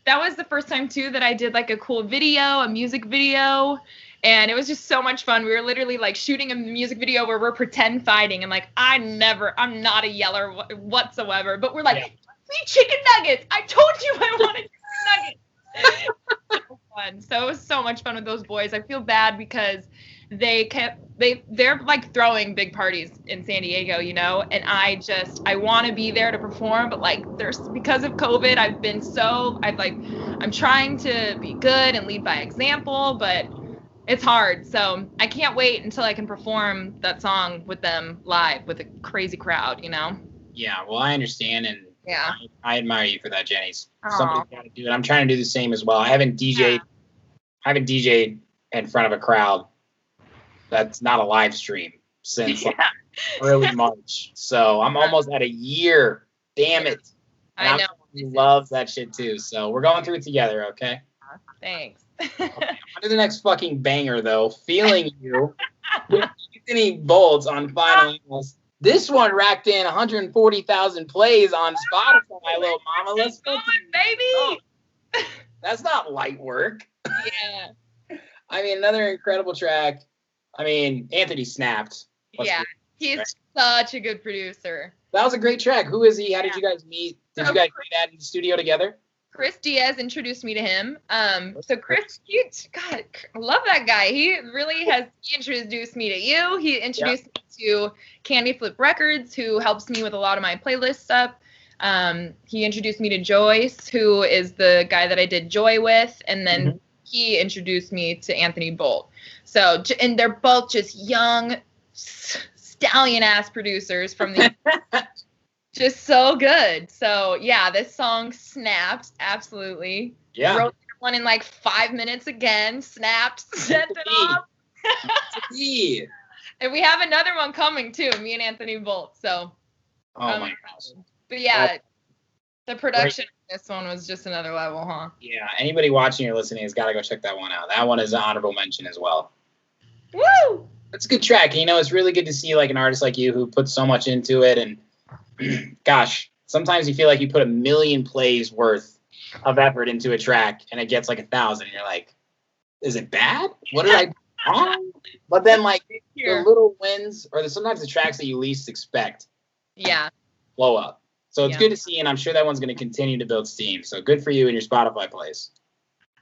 that was the first time too that I did like a cool video, a music video. And it was just so much fun. We were literally like shooting a music video where we're pretend fighting. And like, I'm not a yeller whatsoever, but we're like, eat chicken nuggets. I told you I wanted chicken nuggets. So fun. So it was so much fun with those boys. I feel bad because they're like throwing big parties in San Diego, and I want to be there to perform, but like because of COVID, I'm trying to be good and lead by example, but it's hard. So I can't wait until I can perform that song with them live with a crazy crowd, Yeah, well, I understand, and yeah, I admire you for that, Jenny. Aw. Somebody's got to do it. I'm trying to do the same as well. I haven't DJ'd in front of a crowd that's not a live stream since early March. So I'm almost at a year. Damn it. And I know. I love that shit too. So we're going through it together, okay? Thanks. Okay, on to the next fucking banger, though. Feeling You with Anthony Bolts on Finals. This one racked in 140,000 plays on Spotify, my little mama. Let's go, baby. Oh, that's not light work. Yeah. I mean, another incredible track. I mean, Anthony snapped. He's such a good producer. That was a great track. Who is he? How did you guys meet? Did you guys meet that in the studio together? Chris Diaz introduced me to him. So Chris, God, I love that guy. He introduced me to you. He introduced me to Candy Flip Records, who helps me with a lot of my playlist stuff. He introduced me to Joyce, who is the guy that I did Joy with, and then he introduced me to Anthony Bolt. So, and they're both just young, stallion-ass producers from the just so good. So, yeah, this song snapped, absolutely. Yeah. Wrote one in like 5 minutes again, snapped, sent it off. And we have another one coming, too, me and Anthony Bolt. So, oh my gosh. But yeah, the production on this one was just another level, huh? Yeah, anybody watching or listening has got to go check that one out. That one is an honorable mention as well. Woo! It's a good track. It's really good to see like an artist like you who puts so much into it. And gosh, sometimes you feel like you put 1 million plays worth of effort into a track and it gets like 1,000. And you're like, is it bad? What did I do wrong? But then like the little wins or sometimes the tracks that you least expect blow up. So it's good to see, and I'm sure that one's going to continue to build steam. So good for you and your Spotify plays.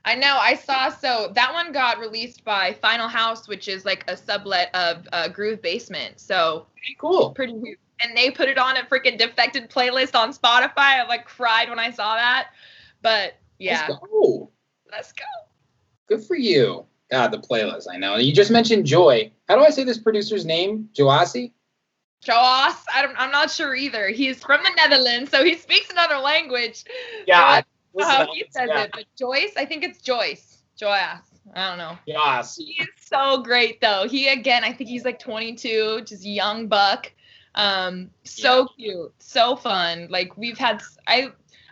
I know. I saw. So that one got released by Final House, which is like a sublet of Groove Basement. So cool. Pretty huge. And they put it on a freaking Defected playlist on Spotify. I like cried when I saw that. But yeah. Let's go. Good for you. God, the playlist. I know. You just mentioned Joy. How do I say this producer's name? Joassi? Joas? I'm not sure either. He's from the Netherlands, so he speaks another language. Yeah. How he says it. But Joyce, I think it's Joyce. Joyas. I don't know. Yes. He's so great, though. I think he's like 22, just young buck. So cute. So fun. Like, we've had...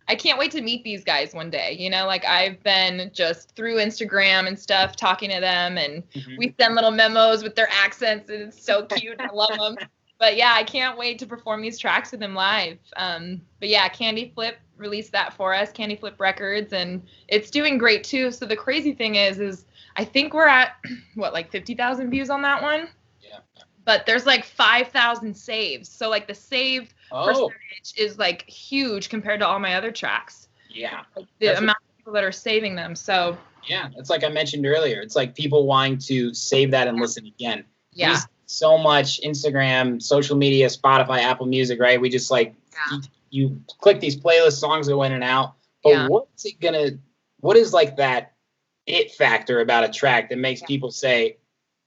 I can't wait to meet these guys one day. You know, like I've been just through Instagram and stuff talking to them, and we send little memos with their accents, and it's so cute. I love them. But yeah, I can't wait to perform these tracks with them live. But yeah, Candy Flip released that for us, Candy Flip Records, and it's doing great too. So the crazy thing is I think we're at what, like 50,000 views on that one. Yeah. But there's like 5,000 saves. So like the save percentage is like huge compared to all my other tracks. Yeah. Like the amount of people that are saving them. So yeah, it's like I mentioned earlier. It's like people wanting to save that and listen again. Yeah. There's so much Instagram, social media, Spotify, Apple Music, right? We just like you click these playlist, songs go in and out. But what is like that it factor about a track that makes people say,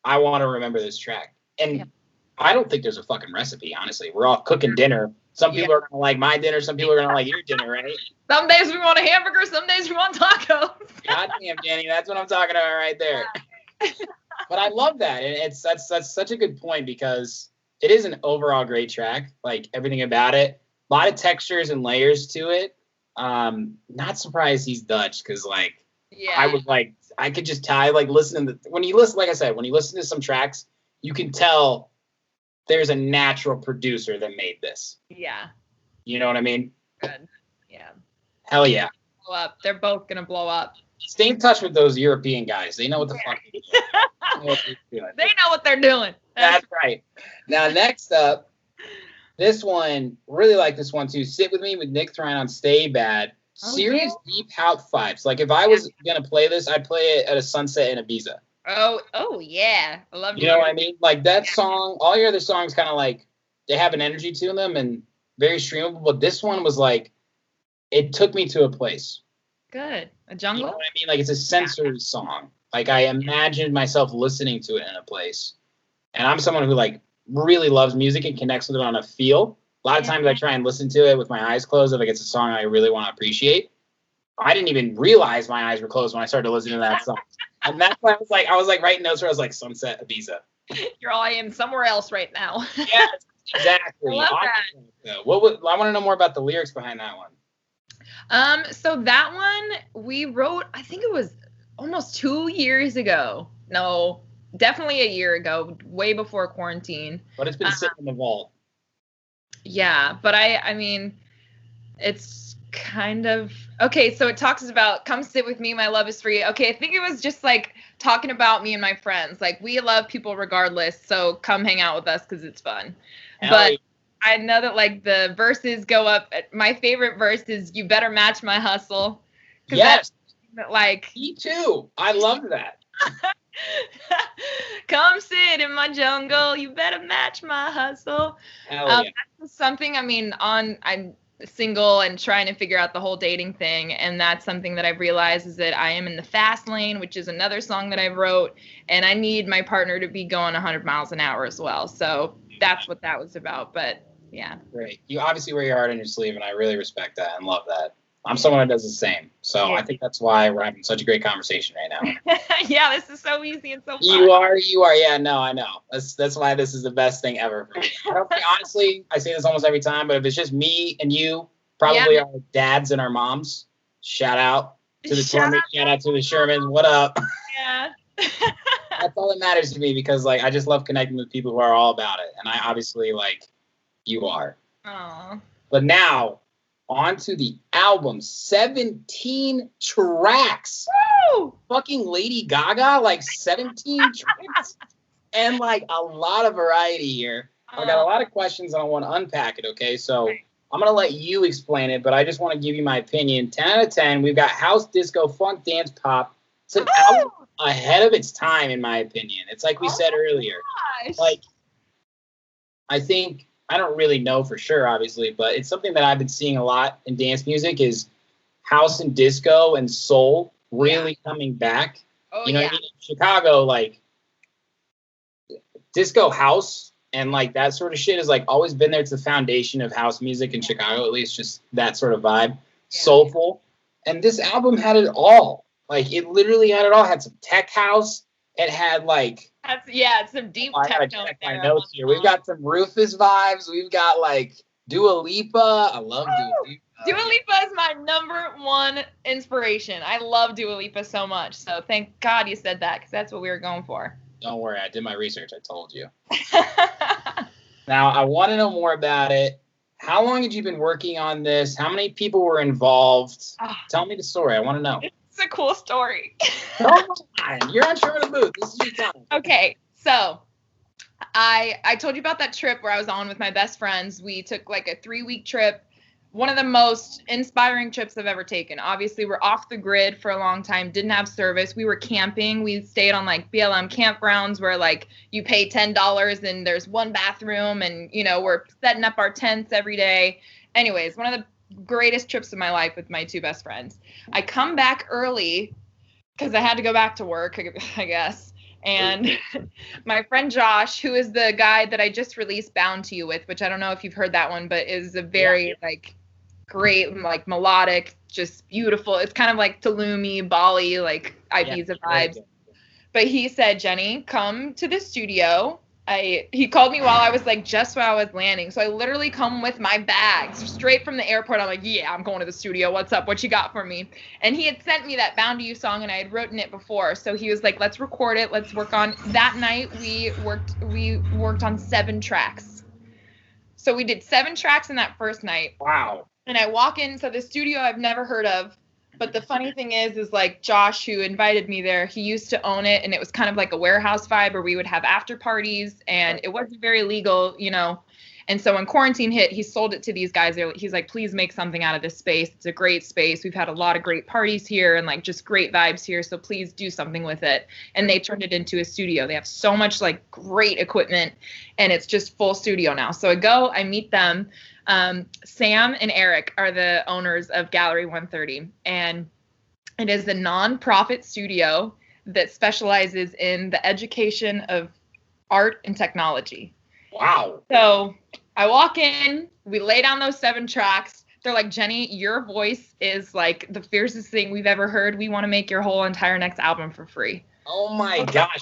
I want to remember this track? And I don't think there's a fucking recipe, honestly. We're all cooking dinner. Some people are going to like my dinner. Some people are going to like your dinner, right? Some days we want a hamburger. Some days we want tacos. Goddamn, Jenny. That's what I'm talking about right there. But I love that. And that's such a good point because it is an overall great track. Like everything about it. A lot of textures and layers to it. Not surprised he's Dutch because like I was like, I could just tell, like listening to, when you listen, like I said, when you listen to some tracks, you can tell there's a natural producer that made this. Yeah. You know what I mean? Good. Yeah. Hell yeah. Blow up. They're both going to blow up. Stay in touch with those European guys. They know what the fuck they're doing. They know what they're doing. That's right. Now, next up, this one, really like this one too. Sit With Me with Nick Thrine on Stay Bad. Serious deep house vibes. Like if I was going to play this, I'd play it at a sunset in Ibiza. Oh yeah. I love it. You know what I mean? Like that song, all your other songs kind of like, they have an energy to them and very streamable. But this one was like, it took me to a place. Good. A jungle? You know what I mean? Like it's a sensory song. Like I imagined myself listening to it in a place. And I'm someone who like really loves music and connects with it on a feel. A lot of times I try and listen to it with my eyes closed if like it's a song I really want to appreciate. I didn't even realize my eyes were closed when I started listening to that song. And that's why I was like writing notes where I was like sunset Ibiza. You're all, I am somewhere else right now. Yes, exactly. I love that. I want to know more about the lyrics behind that one. So that one we wrote, I think it was almost 2 years ago. No, definitely a year ago, way before quarantine. But it's been sitting in the vault. Yeah, but I mean, it's kind of, okay, so it talks about, come sit with me, my love is free. Okay, I think it was just like talking about me and my friends. Like, we love people regardless, so come hang out with us because it's fun. But I know that like the verses go up. My favorite verse is "You better match my hustle." Yes, like me too. I love that. Come sit in my jungle. You better match my hustle. Hell yeah. That's something. I mean, I'm single and trying to figure out the whole dating thing, and that's something that I've realized is that I am in the fast lane, which is another song that I wrote, and I need my partner to be going 100 miles an hour as well. So that's what that was about. But yeah. Great. You obviously wear your heart on your sleeve, and I really respect that and love that. I'm someone that does the same. So I think that's why we're having such a great conversation right now. Yeah, this is so easy and so fun. You are. Yeah, no, I know. That's why this is the best thing ever for me. Honestly, I say this almost every time, but if it's just me and you, probably our dads and our moms, shout out to the Torments, shout out to the Shermans. What up? Yeah. That's all that matters to me because like I just love connecting with people who are all about it. And I obviously like you are. Aww. But now, on to the album. 17 tracks. Woo! Fucking Lady Gaga, like 17 tracks. And like a lot of variety here. I got a lot of questions and I want to unpack it, okay? So I'm going to let you explain it, but I just want to give you my opinion. 10 out of 10. We've got house, disco, funk, dance, pop. It's an album ahead of its time, in my opinion. It's like we said earlier. Gosh. Like, I think... I don't really know for sure, obviously, but it's something that I've been seeing a lot in dance music is house and disco and soul really coming back. Oh, you know what I mean? In Chicago, like disco house and like that sort of shit has like always been there. It's the foundation of house music in Chicago, at least just that sort of vibe. Yeah. Soulful. And this album had it all. Like it literally had it all. It had some tech house. It had like it's some deep techno. Check my notes here. We've got some Rufus vibes. We've got like Dua Lipa. I love Dua Lipa. Dua Lipa is my #1 inspiration. I love Dua Lipa so much. So thank God you said that, because that's what we were going for. Don't worry, I did my research. I told you. Now, I want to know more about it. How long had you been working on this? How many people were involved? Tell me the story. I want to know. It's a cool story. Come on. You're on Sherman the Booth. This is your time. Okay, so I told you about that trip where I was on with my best friends. We took like a 3-week trip. One of the most inspiring trips I've ever taken. Obviously, we're off the grid for a long time, didn't have service. We were camping. We stayed on like BLM campgrounds where like you pay $10 and there's one bathroom, and we're setting up our tents every day. Anyways, one of the greatest trips of my life with my 2 best friends. I come back early because I had to go back to work, I guess. And my friend Josh, who is the guy that I just released Bound to You with, which I don't know if you've heard that one, but is a very like great, like melodic, just beautiful. It's kind of like Tulumi, Bali, like Ibiza vibes. But he said, Jenny, come to the studio. He called me while I was like just while I was landing. So I literally come with my bags straight from the airport. I'm like, yeah, I'm going to the studio. What's up? What you got for me? And he had sent me that Bound to You song, and I had written it before. So he was like, let's record it. Let's work on that night. We worked on 7 tracks. So we did 7 tracks in that first night. Wow. And I walk into the studio I've never heard of. But the funny thing is like Josh, who invited me there, he used to own it, and it was kind of like a warehouse vibe where we would have after parties, and it wasn't very legal, And so when quarantine hit, he sold it to these guys. He's like, please make something out of this space. It's a great space. We've had a lot of great parties here and like just great vibes here. So please do something with it. And they turned it into a studio. They have so much like great equipment, and it's just full studio now. So I meet them. Sam and Eric are the owners of Gallery 130, and it is a non-profit studio that specializes in the education of art and technology. Wow. So I walk in, we lay down those 7 tracks. They're like, Jenny, your voice is like the fiercest thing we've ever heard. We want to make your whole entire next album for free. Oh my gosh.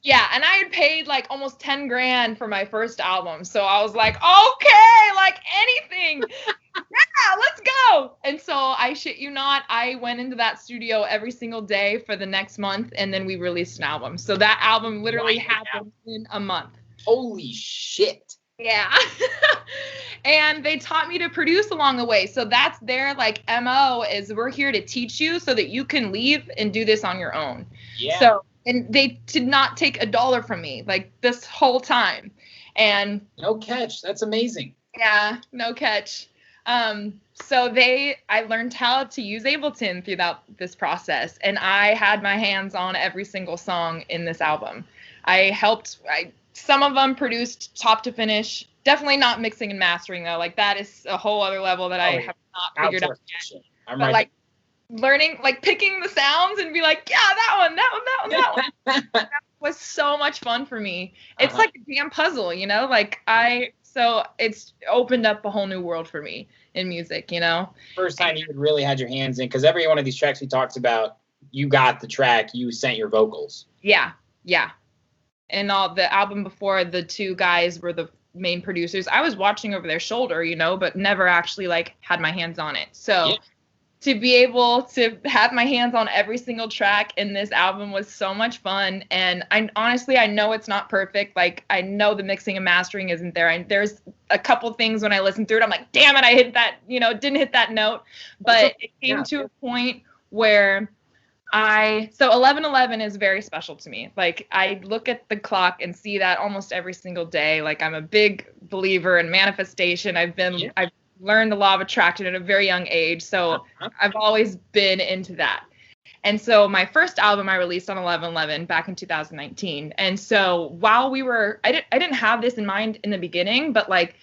Yeah, and I had paid like almost $10,000 for my first album. So I was like, okay, like anything. Yeah, let's go. And so I shit you not, I went into that studio every single day for the next month, and then we released an album. So that album literally happened in a month. Holy shit. Yeah. And they taught me to produce along the way. So that's their like MO, is we're here to teach you so that you can leave and do this on your own. Yeah. So, and they did not take $1 from me like this whole time. And no catch. That's amazing. Yeah, no catch. So I learned how to use Ableton throughout this process, and I had my hands on every single song in this album. Some of them produced top to finish. Definitely not mixing and mastering though. Like that is a whole other level that I have not figured out yet. But like learning, like picking the sounds and be like, yeah, that one. That was so much fun for me. It's like a damn puzzle, so it's opened up a whole new world for me in music, First time you really had your hands in, because every one of these tracks we talked about, you got the track, you sent your vocals. Yeah. And all the album before, the 2 guys were the main producers. I was watching over their shoulder, but never actually like had my hands on it. So to be able to have my hands on every single track in this album was so much fun. And I know it's not perfect. Like I know the mixing and mastering isn't there. There's a couple things when I listen through it, I'm like, damn it, I hit that, didn't hit that note. But it came to a point where so 11/11 is very special to me. Like I look at the clock and see that almost every single day. Like I'm a big believer in manifestation. I've learned the law of attraction at a very young age. So I've always been into that. And so my first album I released on 11/11 back in 2019. And so while I didn't have this in mind in the beginning, but like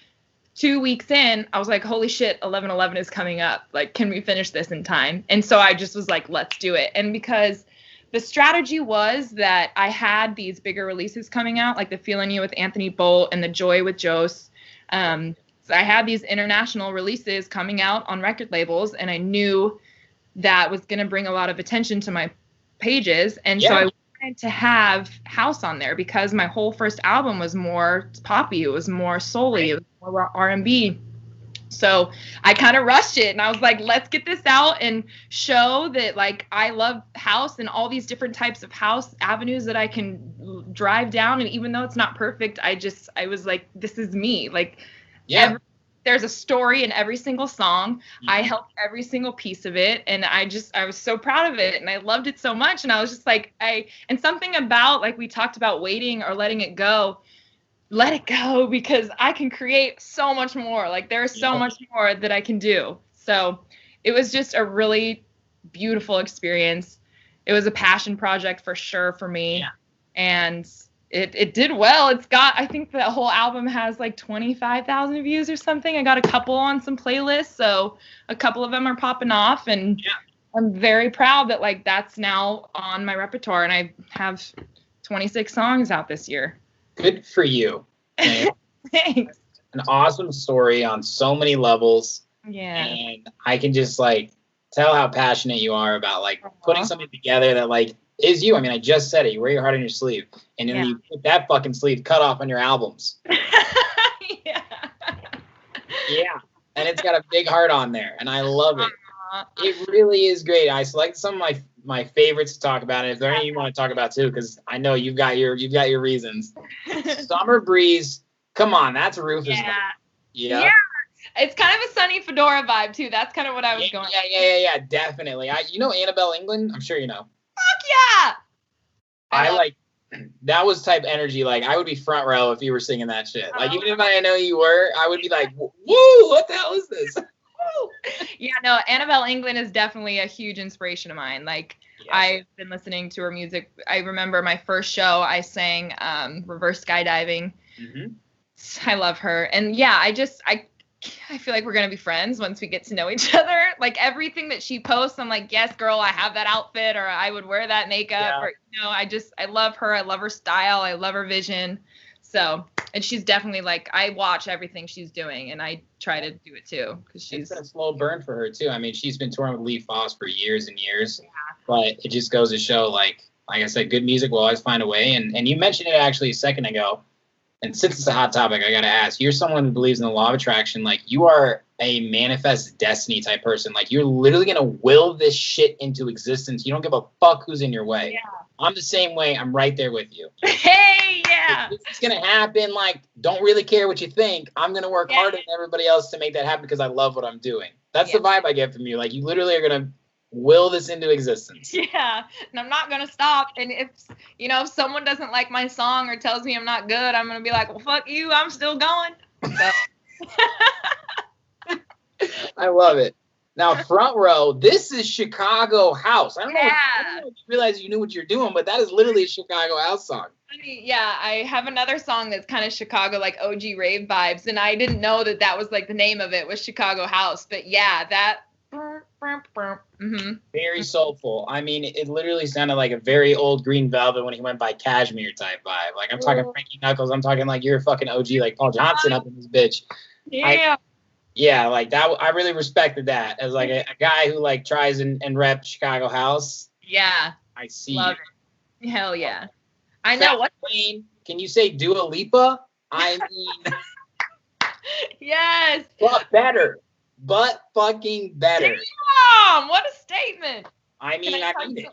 2 weeks in, I was like, holy shit, 11/11 is coming up. Like, can we finish this in time? And so I just was like, let's do it. And because the strategy was that I had these bigger releases coming out, like the Feelin' You with Anthony Bolt and the Joy with Jose. So I had these international releases coming out on record labels, and I knew that was going to bring a lot of attention to my pages. And so I wanted to have house on there because my whole first album was more poppy. It was more soul-y. It was more R&B. So I kind of rushed it, and I was like, let's get this out and show that, like, I love house and all these different types of house avenues that I can drive down. And even though it's not perfect, I was like, this is me. Like, there's a story in every single song. I helped every single piece of it. And I was so proud of it. And I loved it so much. And I was just like, and something about, like we talked about, waiting or letting it go, let it go, because I can create so much more. Like, there's so much more that I can do. So it was just a really beautiful experience. It was a passion project for sure for me. Yeah. And it did well. It's got, I think the whole album has like 25,000 views or something. I got a couple on some playlists, so a couple of them are popping off, and I'm very proud that, like, that's now on my repertoire, and I have 26 songs out this year. Good for you. Thanks. An awesome story on so many levels. Yeah. And I can just, like, tell how passionate you are about, like, putting something together that, like, is you. I mean, I just said it. You wear your heart on your sleeve. And then you put that fucking sleeve cut off on your albums. Yeah. And it's got a big heart on there. And I love it. It really is great. I select some of my favorites to talk about. And if there are any you want to talk about too, because I know you've got your reasons. Summer Breeze. Come on. That's Rufus. Yeah. It's kind of a Sunny Fedora vibe too. That's kind of what I was going. Yeah. Definitely. You know Annabelle England? I'm sure you know. Fuck yeah! I like that was type energy. Like, I would be front row if you were singing that shit. Like, even if I didn't know you were, I would be like, woo, what the hell is this? Yeah, no, Annabelle England is definitely a huge inspiration of mine. Like, I've been listening to her music. I remember my first show, I sang Reverse Skydiving. I love her. And yeah, I feel like we're going to be friends once we get to know each other. Like, everything that she posts, I'm like, yes, girl, I have that outfit, or I would wear that makeup, or, you know, I love her. I love her style. I love her vision. So, and she's definitely, like, I watch everything she's doing, and I try to do it too. Cause it's been a slow burn for her too. I mean, she's been touring with Lee Foss for years and years, but it just goes to show, like I said, good music will always find a way. And you mentioned it actually a second ago. And since it's a hot topic, I got to ask, you're someone who believes in the law of attraction. Like, you are a manifest destiny type person. Like, you're literally going to will this shit into existence. You don't give a fuck who's in your way. Yeah. I'm the same way. I'm right there with you. Hey, yeah. If it's going to happen. Like, don't really care what you think. I'm going to work harder than everybody else to make that happen because I love what I'm doing. That's the vibe I get from you. Like, you literally are going to will this into existence. Yeah, and I'm not gonna stop. And if someone doesn't like my song or tells me I'm not good, I'm gonna be like, well, fuck you, I'm still going. So. I love it. Now, front row, this is Chicago house. I don't know if you realize you knew what you're doing, but that is literally a Chicago house song. Yeah, I have another song that's kind of Chicago, like OG rave vibes, and I didn't know that was like the name of it was Chicago house. But yeah, that. Very soulful. I mean, it literally sounded like a very old Green Velvet when he went by Cashmere type vibe. Like, I'm talking Frankie Knuckles. I'm talking like you're a fucking OG, like Paul Johnson up in this bitch. Yeah. Like that. I really respected that as like a guy who like tries and rep Chicago house. Yeah. I see. Love it. Hell yeah. I know what. Can you say Dua Lipa? I mean. Yes. But better. But fucking better. Damn, what a statement. I mean it.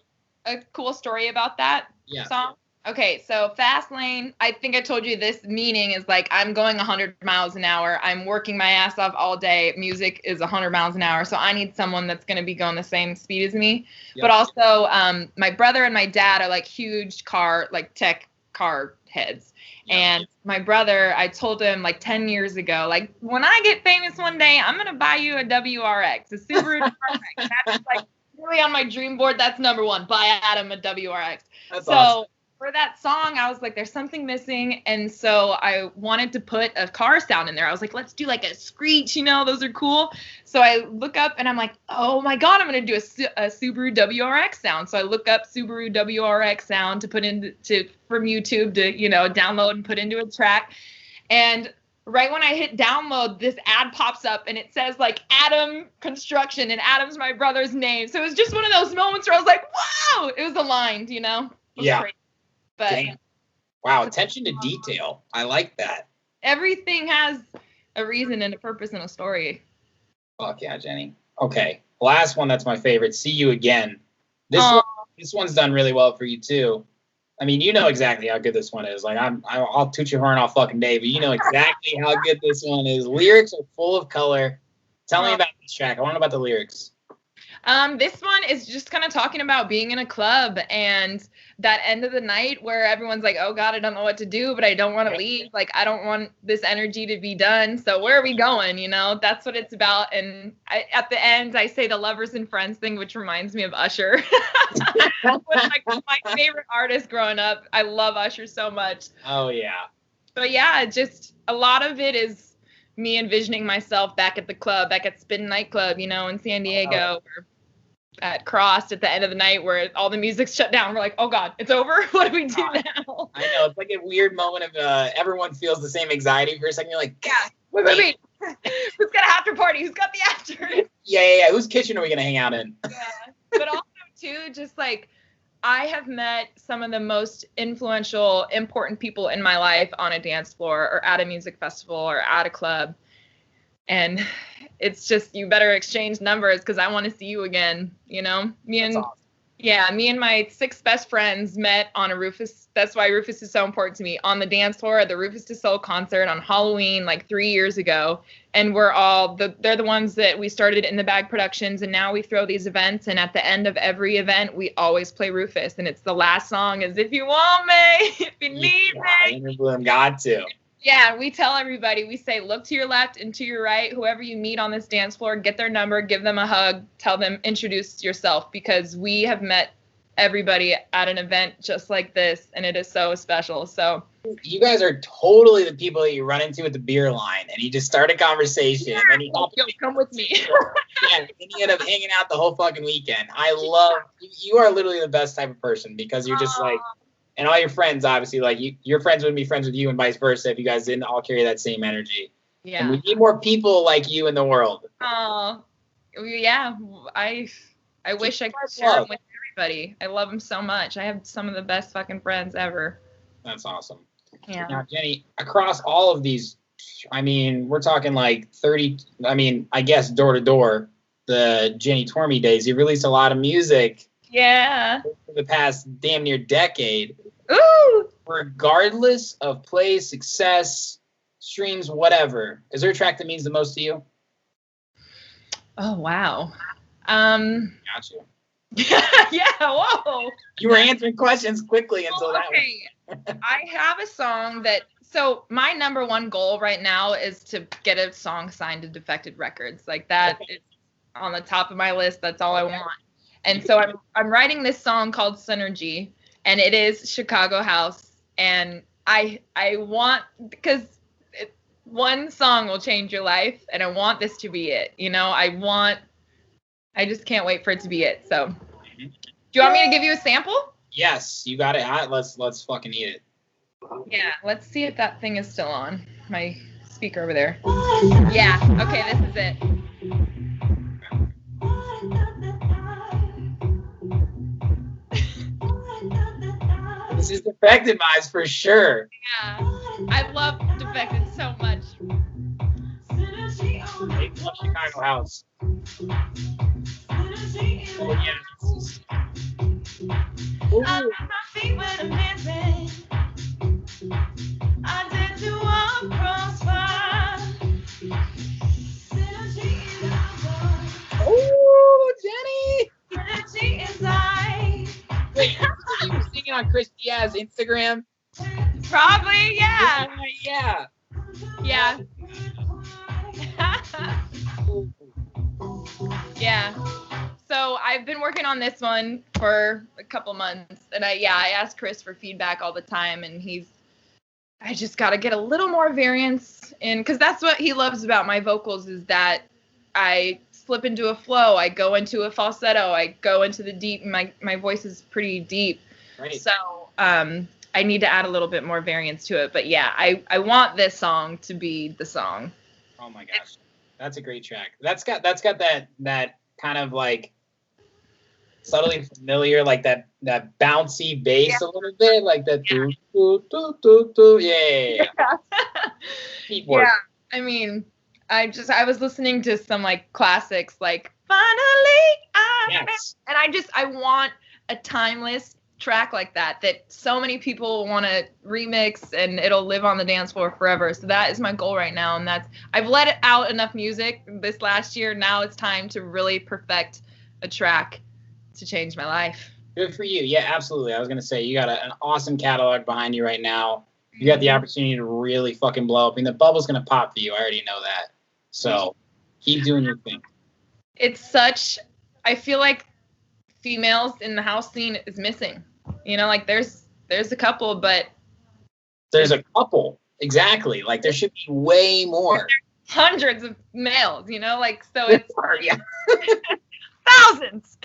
A cool story about that song? Okay, so Fast Lane, I think I told you this meaning is like, I'm going 100 miles an hour. I'm working my ass off all day. Music is 100 miles an hour. So I need someone that's going to be going the same speed as me. Yep. But also, my brother and my dad are like huge tech car heads. And my brother, I told him like 10 years ago, like, when I get famous one day, I'm going to buy you a WRX, a Subaru WRX. That's like really on my dream board. That's number one. Buy Adam a WRX. That's awesome. For that song, I was like, there's something missing. And so I wanted to put a car sound in there. I was like, let's do like a screech, those are cool. So I look up and I'm like, oh my God, I'm going to do a Subaru WRX sound. So I look up Subaru WRX sound to put from YouTube to, download and put into a track. And right when I hit download, this ad pops up and it says like Adam Construction, and Adam's my brother's name. So it was just one of those moments where I was like, wow, it was aligned, It was crazy. But damn. Wow, attention to detail. I like that. Everything has a reason and a purpose and a story. Fuck yeah, Jenny. Okay, last one that's my favorite. See You Again. This one's done really well for you too. I mean, you know exactly how good this one is. Like I'll toot your horn all fucking day, but you know exactly how good this one is. Lyrics are full of color. Tell me about this track. I want to know about the lyrics. This one is just kind of talking about being in a club and that end of the night where everyone's like, oh God, I don't know what to do, but I don't want to leave. Like, I don't want this energy to be done. So where are we going? You know, that's what it's about. And at the end, I say the lovers and friends thing, which reminds me of Usher. Was like my favorite artist growing up. I love Usher so much. Oh, yeah. But yeah, just a lot of it is me envisioning myself back at the club, back at Spin Nightclub, you know, in San Diego, or at Crossed at the end of the night where all the music's shut down. We're like, oh God, it's over. What do we do now? I know. It's like a weird moment of everyone feels the same anxiety for a second. You're like, God, wait. Who's got an after party? Who's got the after? Yeah. Whose kitchen are we going to hang out in? Yeah. But also, too, just like, I have met some of the most influential, important people in my life on a dance floor or at a music festival or at a club. And it's just, you better exchange numbers because I want to see you again, you know? Me and my 6 best friends met on a Rufus. That's why Rufus is so important to me. On the dance floor at the Rufus Du Sol concert on Halloween, like 3 years ago. And we're all, they're the ones that we started In the Bag Productions. And now we throw these events. And at the end of every event, we always play Rufus. And it's the last song is If You Want Me, If You Need Me. Got to. Yeah, we tell everybody, we say, look to your left and to your right, whoever you meet on this dance floor, get their number, give them a hug, tell them, introduce yourself, because we have met everybody at an event just like this, and it is so special. So you guys are totally the people that you run into at the beer line, and you just start a conversation, and then you come with me. Yeah, and you end up hanging out the whole fucking weekend. I love, you are literally the best type of person, because you're just like, and all your friends, obviously, like your friends would be friends with you and vice versa if you guys didn't all carry that same energy. Yeah. And we need more people like you in the world. Oh, yeah. I wish I could share them with everybody. I love them so much. I have some of the best fucking friends ever. That's awesome. Yeah. Now, Jenny, across all of these, I mean, we're talking like 30, I mean, I guess door to door, the Jenny Tormey days, you released a lot of music. Yeah. For the past damn near decade. Ooh. Regardless of play, success, streams, whatever, is there a track that means the most to you? Oh, wow. Got you. Yeah, whoa. You were answering questions quickly until that one. I have a song that, so my number one goal right now is to get a song signed to Defected Records. Like that is on the top of my list. That's all I want. And so I'm writing this song called Synergy, and it is Chicago House. And I want, because one song will change your life, and I want this to be it. You know, I just can't wait for it to be it. So, do you want me to give you a sample? Yes, you got it. Let's fucking eat it. Yeah, let's see if that thing is still on. My speaker over there. Yeah, okay, this is it. This is Defected vibes for sure. Yeah, I love Defected so much. I love Chicago House. Oh, yeah. I my feet when I'm dancing. I did to walk across fire. Synergy in our Oh, Jenny! Synergy inside. Wait, you were singing on Chris Diaz's Instagram? Probably, yeah. Yeah. Yeah. Yeah. So I've been working on this one for a couple months, and I asked Chris for feedback all the time, and I just got to get a little more variance in, because that's what he loves about my vocals, is that I slip into a flow, I go into a falsetto, I go into the deep. My voice is pretty deep, Right. So I need to add a little bit more variance to it. But yeah, I want this song to be the song. Oh my gosh, that's a great track. That's got that kind of like subtly familiar, like that bouncy bass a little bit, like that. Yeah. Do, do, do, do, do. Yeah. Yeah, I mean, I was listening to some like classics like Finally Yes. and I want a timeless track like that so many people want to remix and it'll live on the dance floor forever. So that is my goal right now, and I've let out enough music this last year. Now it's time to really perfect a track to change my life. Good for you. Yeah, absolutely. I was going to say, you got an awesome catalog behind you right now. You got the opportunity to really fucking blow up. I mean, the bubble's going to pop for you. I already know that. So keep doing your thing. I feel like females in the house scene is missing. You know, like there's a couple, but there's a couple. Exactly. Like there should be way more. Hundreds of males, you know, like, so it's yeah. thousands.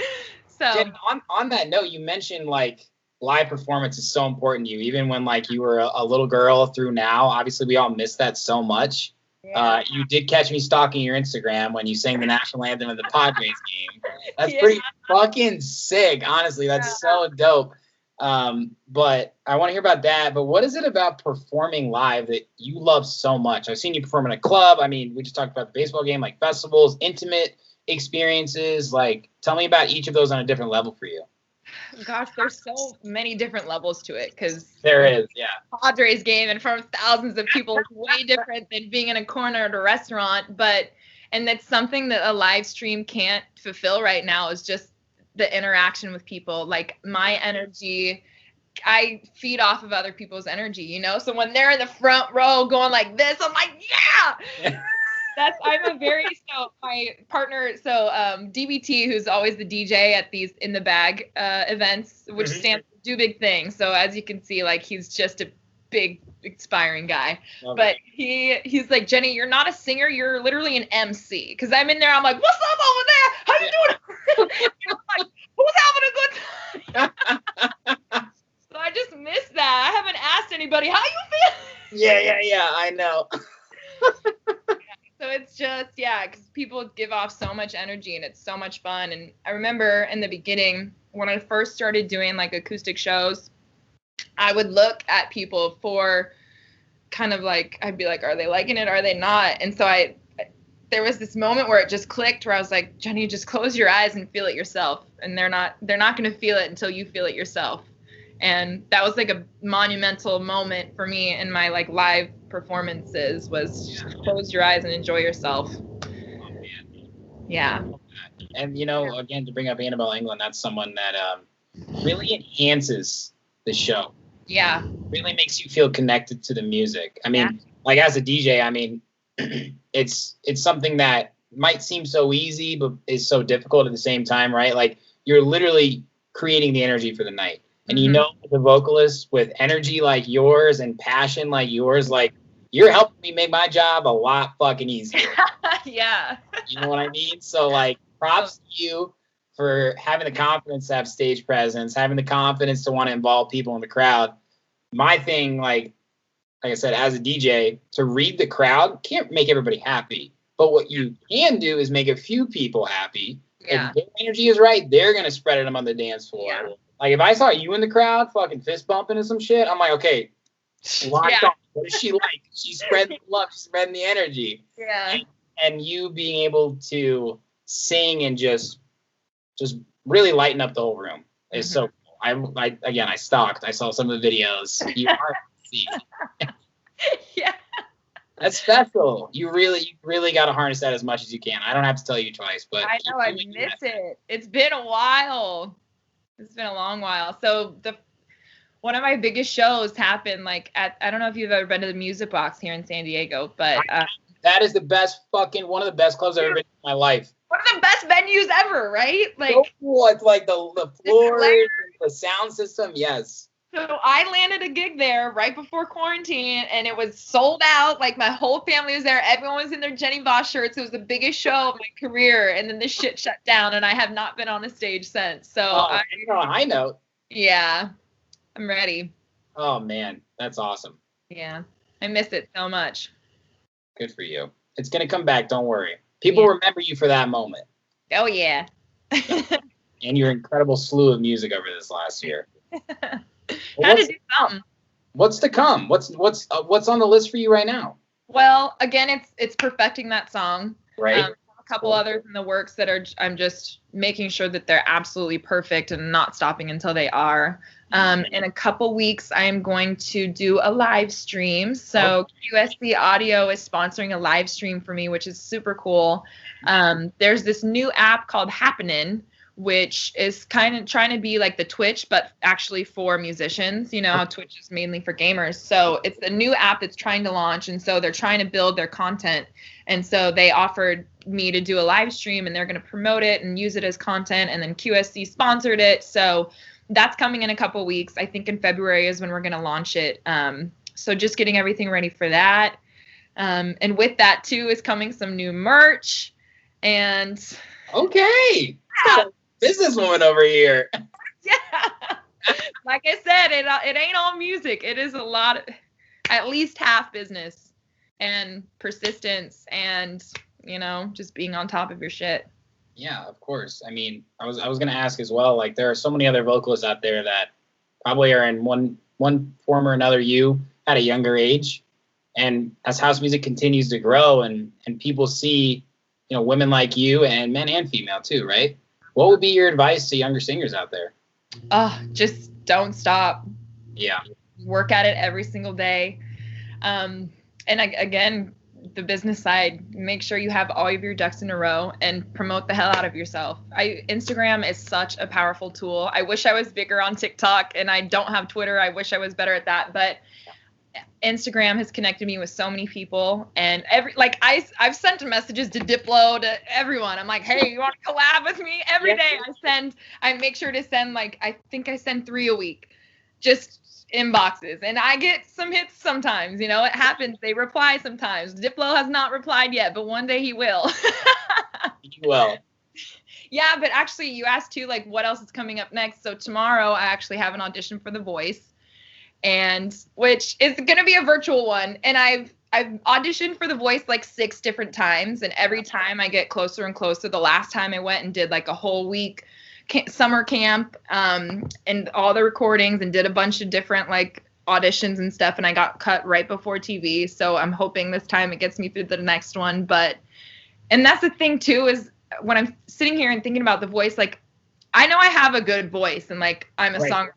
So Jen, on that note, you mentioned like live performance is so important to you, even when like you were a little girl through now. Obviously, we all miss that so much. Yeah. You did catch me stalking your Instagram when you sang the national anthem of the Padres game. That's pretty fucking sick. Honestly, that's so dope. But I want to hear about that. But what is it about performing live that you love so much? I've seen you perform in a club. I mean, we just talked about the baseball game, like festivals, intimate experiences. Like, tell me about each of those on a different level for you. Gosh, there's so many different levels to it, because there is, yeah. Padres game in front of thousands of people is way different than being in a corner at a restaurant. And that's something that a live stream can't fulfill right now, is just the interaction with people. Like, my energy, I feed off of other people's energy, you know? So when they're in the front row going like this, I'm like, yeah! My partner, DBT, who's always the DJ at these In the Bag events, which stands for Do Big Things. So as you can see, like, he's just a big, inspiring guy. But he's like, Jenny, you're not a singer, you're literally an MC. Because I'm in there, I'm like, what's up over there? How you doing? I'm like, who's having a good time? So I just miss that. I haven't asked anybody, how you feel? Yeah, I know. So it's just, because people give off so much energy and it's so much fun. And I remember in the beginning, when I first started doing like acoustic shows, I would look at people for kind of like, I'd be like, are they liking it? Are they not? And so there was this moment where it just clicked, where I was like, Jenny, just close your eyes and feel it yourself. And they're not going to feel it until you feel it yourself. And that was like a monumental moment for me in my like live performances, was just close your eyes and enjoy yourself. Oh, man. Yeah. And, you know, again, to bring up Annabelle England, that's someone that really enhances the show. Yeah. Really makes you feel connected to the music. I mean, like as a DJ, I mean, it's something that might seem so easy, but is so difficult at the same time, right? Like, you're literally creating the energy for the night. And you know, the vocalist with energy like yours and passion like yours, like, you're helping me make my job a lot fucking easier. Yeah. You know what I mean? So, like, props to you for having the confidence to have stage presence, having the confidence to want to involve people in the crowd. My thing, like I said, as a DJ, to read the crowd can't make everybody happy. But what you can do is make a few people happy. Yeah. If their energy is right, they're going to spread it on the dance floor. Yeah. Like, if I saw you in the crowd fucking fist bumping and some shit, I'm like, okay, locked on. What is she like? She's spreading the love, she's spreading the energy. Yeah. And you being able to sing and just really lighten up the whole room is so cool. I stalked. I saw some of the videos. You are see. Yeah. That's special. You really got to harness that as much as you can. I don't have to tell you twice, but I know I miss it. It's been a while. It's been a long while. So one of my biggest shows happened like I don't know if you've ever been to the Music Box here in San Diego, but that is the best one of the best clubs I've ever been in my life. One of the best venues ever, right? Like, so cool. It's like the floors, the sound system. Yes. So I landed a gig there right before quarantine, and it was sold out. Like, my whole family was there. Everyone was in their Jenny Voss shirts. It was the biggest show of my career, and then this shit shut down, and I have not been on a stage since. So on a high note. Yeah, I'm ready. Oh man, that's awesome. Yeah, I miss it so much. Good for you. It's gonna come back. Don't worry. People remember you for that moment. Oh yeah. And your incredible slew of music over this last year. Had to do something. What's to come? What's on the list for you right now? Well, again, it's perfecting that song. Right. A couple others in the works that I'm just making sure that they're absolutely perfect and not stopping until they are. In a couple weeks, I am going to do a live stream. So QSC Audio is sponsoring a live stream for me, which is super cool. There's this new app called Happenin', which is kind of trying to be like the Twitch, but actually for musicians. You know how Twitch is mainly for gamers. So it's a new app that's trying to launch. And so they're trying to build their content. And so they offered me to do a live stream, and they're going to promote it and use it as content. And then QSC sponsored it. So that's coming in a couple weeks. I think in February is when we're going to launch it. So just getting everything ready for that. And with that too is coming some new merch. And Okay. Businesswoman over here. yeah, like I said, it ain't all music. It is a lot of, at least half business and persistence and, you know, just being on top of your shit. Yeah, of course. I mean, I was gonna ask as well. Like, there are so many other vocalists out there that probably are in one form or another you at a younger age, and as house music continues to grow and people see, you know, women like you and men and female too, right? What would be your advice to younger singers out there? Just don't stop. Yeah. Work at it every single day. Again, the business side, make sure you have all of your ducks in a row and promote the hell out of yourself. Instagram is such a powerful tool. I wish I was bigger on TikTok, and I don't have Twitter. I wish I was better at that, but Instagram has connected me with so many people, and I've sent messages to Diplo, to everyone. I'm like, hey, you want to collab with me? Every day I make sure to send, like, I think I send 3 a week, just inboxes, and I get some hits sometimes. You know, it happens. They reply sometimes. Diplo has not replied yet, but one day he will. He will. Yeah, but actually, you asked too, like, what else is coming up next? So tomorrow I actually have an audition for The Voice, and which is going to be a virtual one. And I've auditioned for The Voice like 6 different times, and every time I get closer and closer. The last time I went and did like a whole week summer camp, and all the recordings, and did a bunch of different like auditions and stuff, and I got cut right before TV. So I'm hoping this time it gets me through the next one. And that's the thing too, is when I'm sitting here and thinking about The Voice, like, I know I have a good voice, and like I'm a songwriter.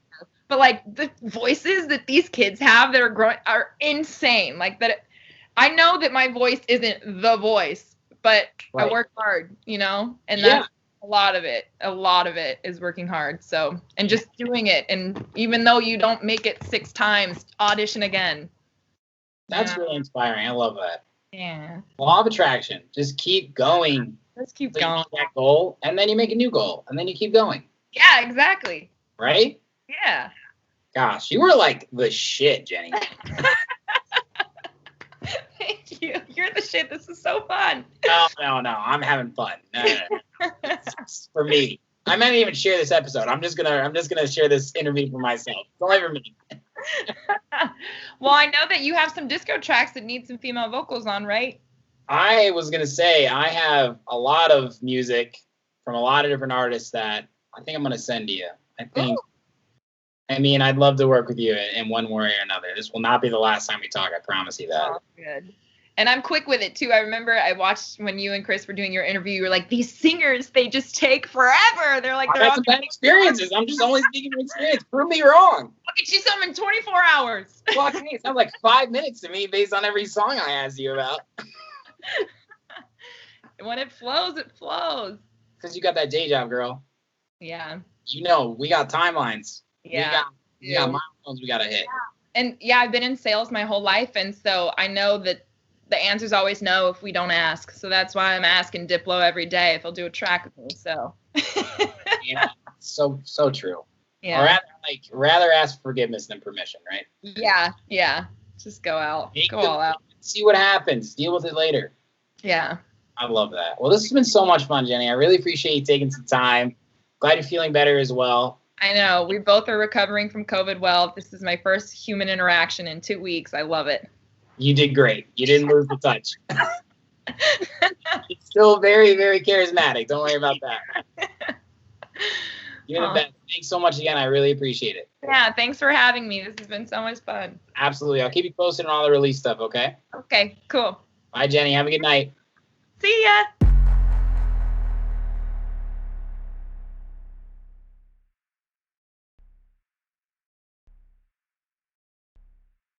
But like the voices that these kids have that are growing are insane. Like that, I know that my voice isn't the voice, but I work hard, you know, and that's a lot of it. A lot of it is working hard. So, and just doing it. And even though you don't make it 6 times, audition again. That's really inspiring. I love that. Yeah. Law of attraction. Just keep going. Let's keep going. going. You make that goal, and then you make a new goal, and then you keep going. Yeah, exactly. Right? Yeah. Gosh, you were like the shit, Jenny. Thank you. You're the shit. This is so fun. No. I'm having fun. No. It's for me. I might even share this episode. I'm just gonna share this interview for myself. It's only for me. Well, I know that you have some disco tracks that need some female vocals on, right? I was gonna say I have a lot of music from a lot of different artists that I think I'm gonna send to you. I think. Ooh. I mean, I'd love to work with you in one way or another. This will not be the last time we talk. I promise you that. Oh, good. And I'm quick with it, too. I remember I watched when you and Chris were doing your interview. You were like, these singers, they just take forever. They're like, I've had some bad experiences. I'm just only speaking from experience. Prove me wrong. I'll get you some in 24 hours. Well, it sounds like 5 minutes to me based on every song I asked you about. When it flows, it flows. Because you got that day job, girl. Yeah. You know, we got timelines. Yeah. We got milestones we got to hit. Yeah. And yeah, I've been in sales my whole life. And so I know that the answer's always no if we don't ask. So that's why I'm asking Diplo every day if he'll do a track with me. So. Yeah. So true. Yeah. Or rather ask forgiveness than permission, right? Yeah. Just go out. Go all out. See what happens. Deal with it later. Yeah. I love that. Well, this has been so much fun, Jenny. I really appreciate you taking some time. Glad you're feeling better as well. I know. We both are recovering from COVID well. This is my first human interaction in 2 weeks. I love it. You did great. You didn't lose the touch. It's still very, very charismatic. Don't worry about that. You're the best. Thanks so much again. I really appreciate it. Yeah, thanks for having me. This has been so much fun. Absolutely. I'll keep you posted on all the release stuff, okay? Okay, cool. Bye, Jenny. Have a good night. See ya.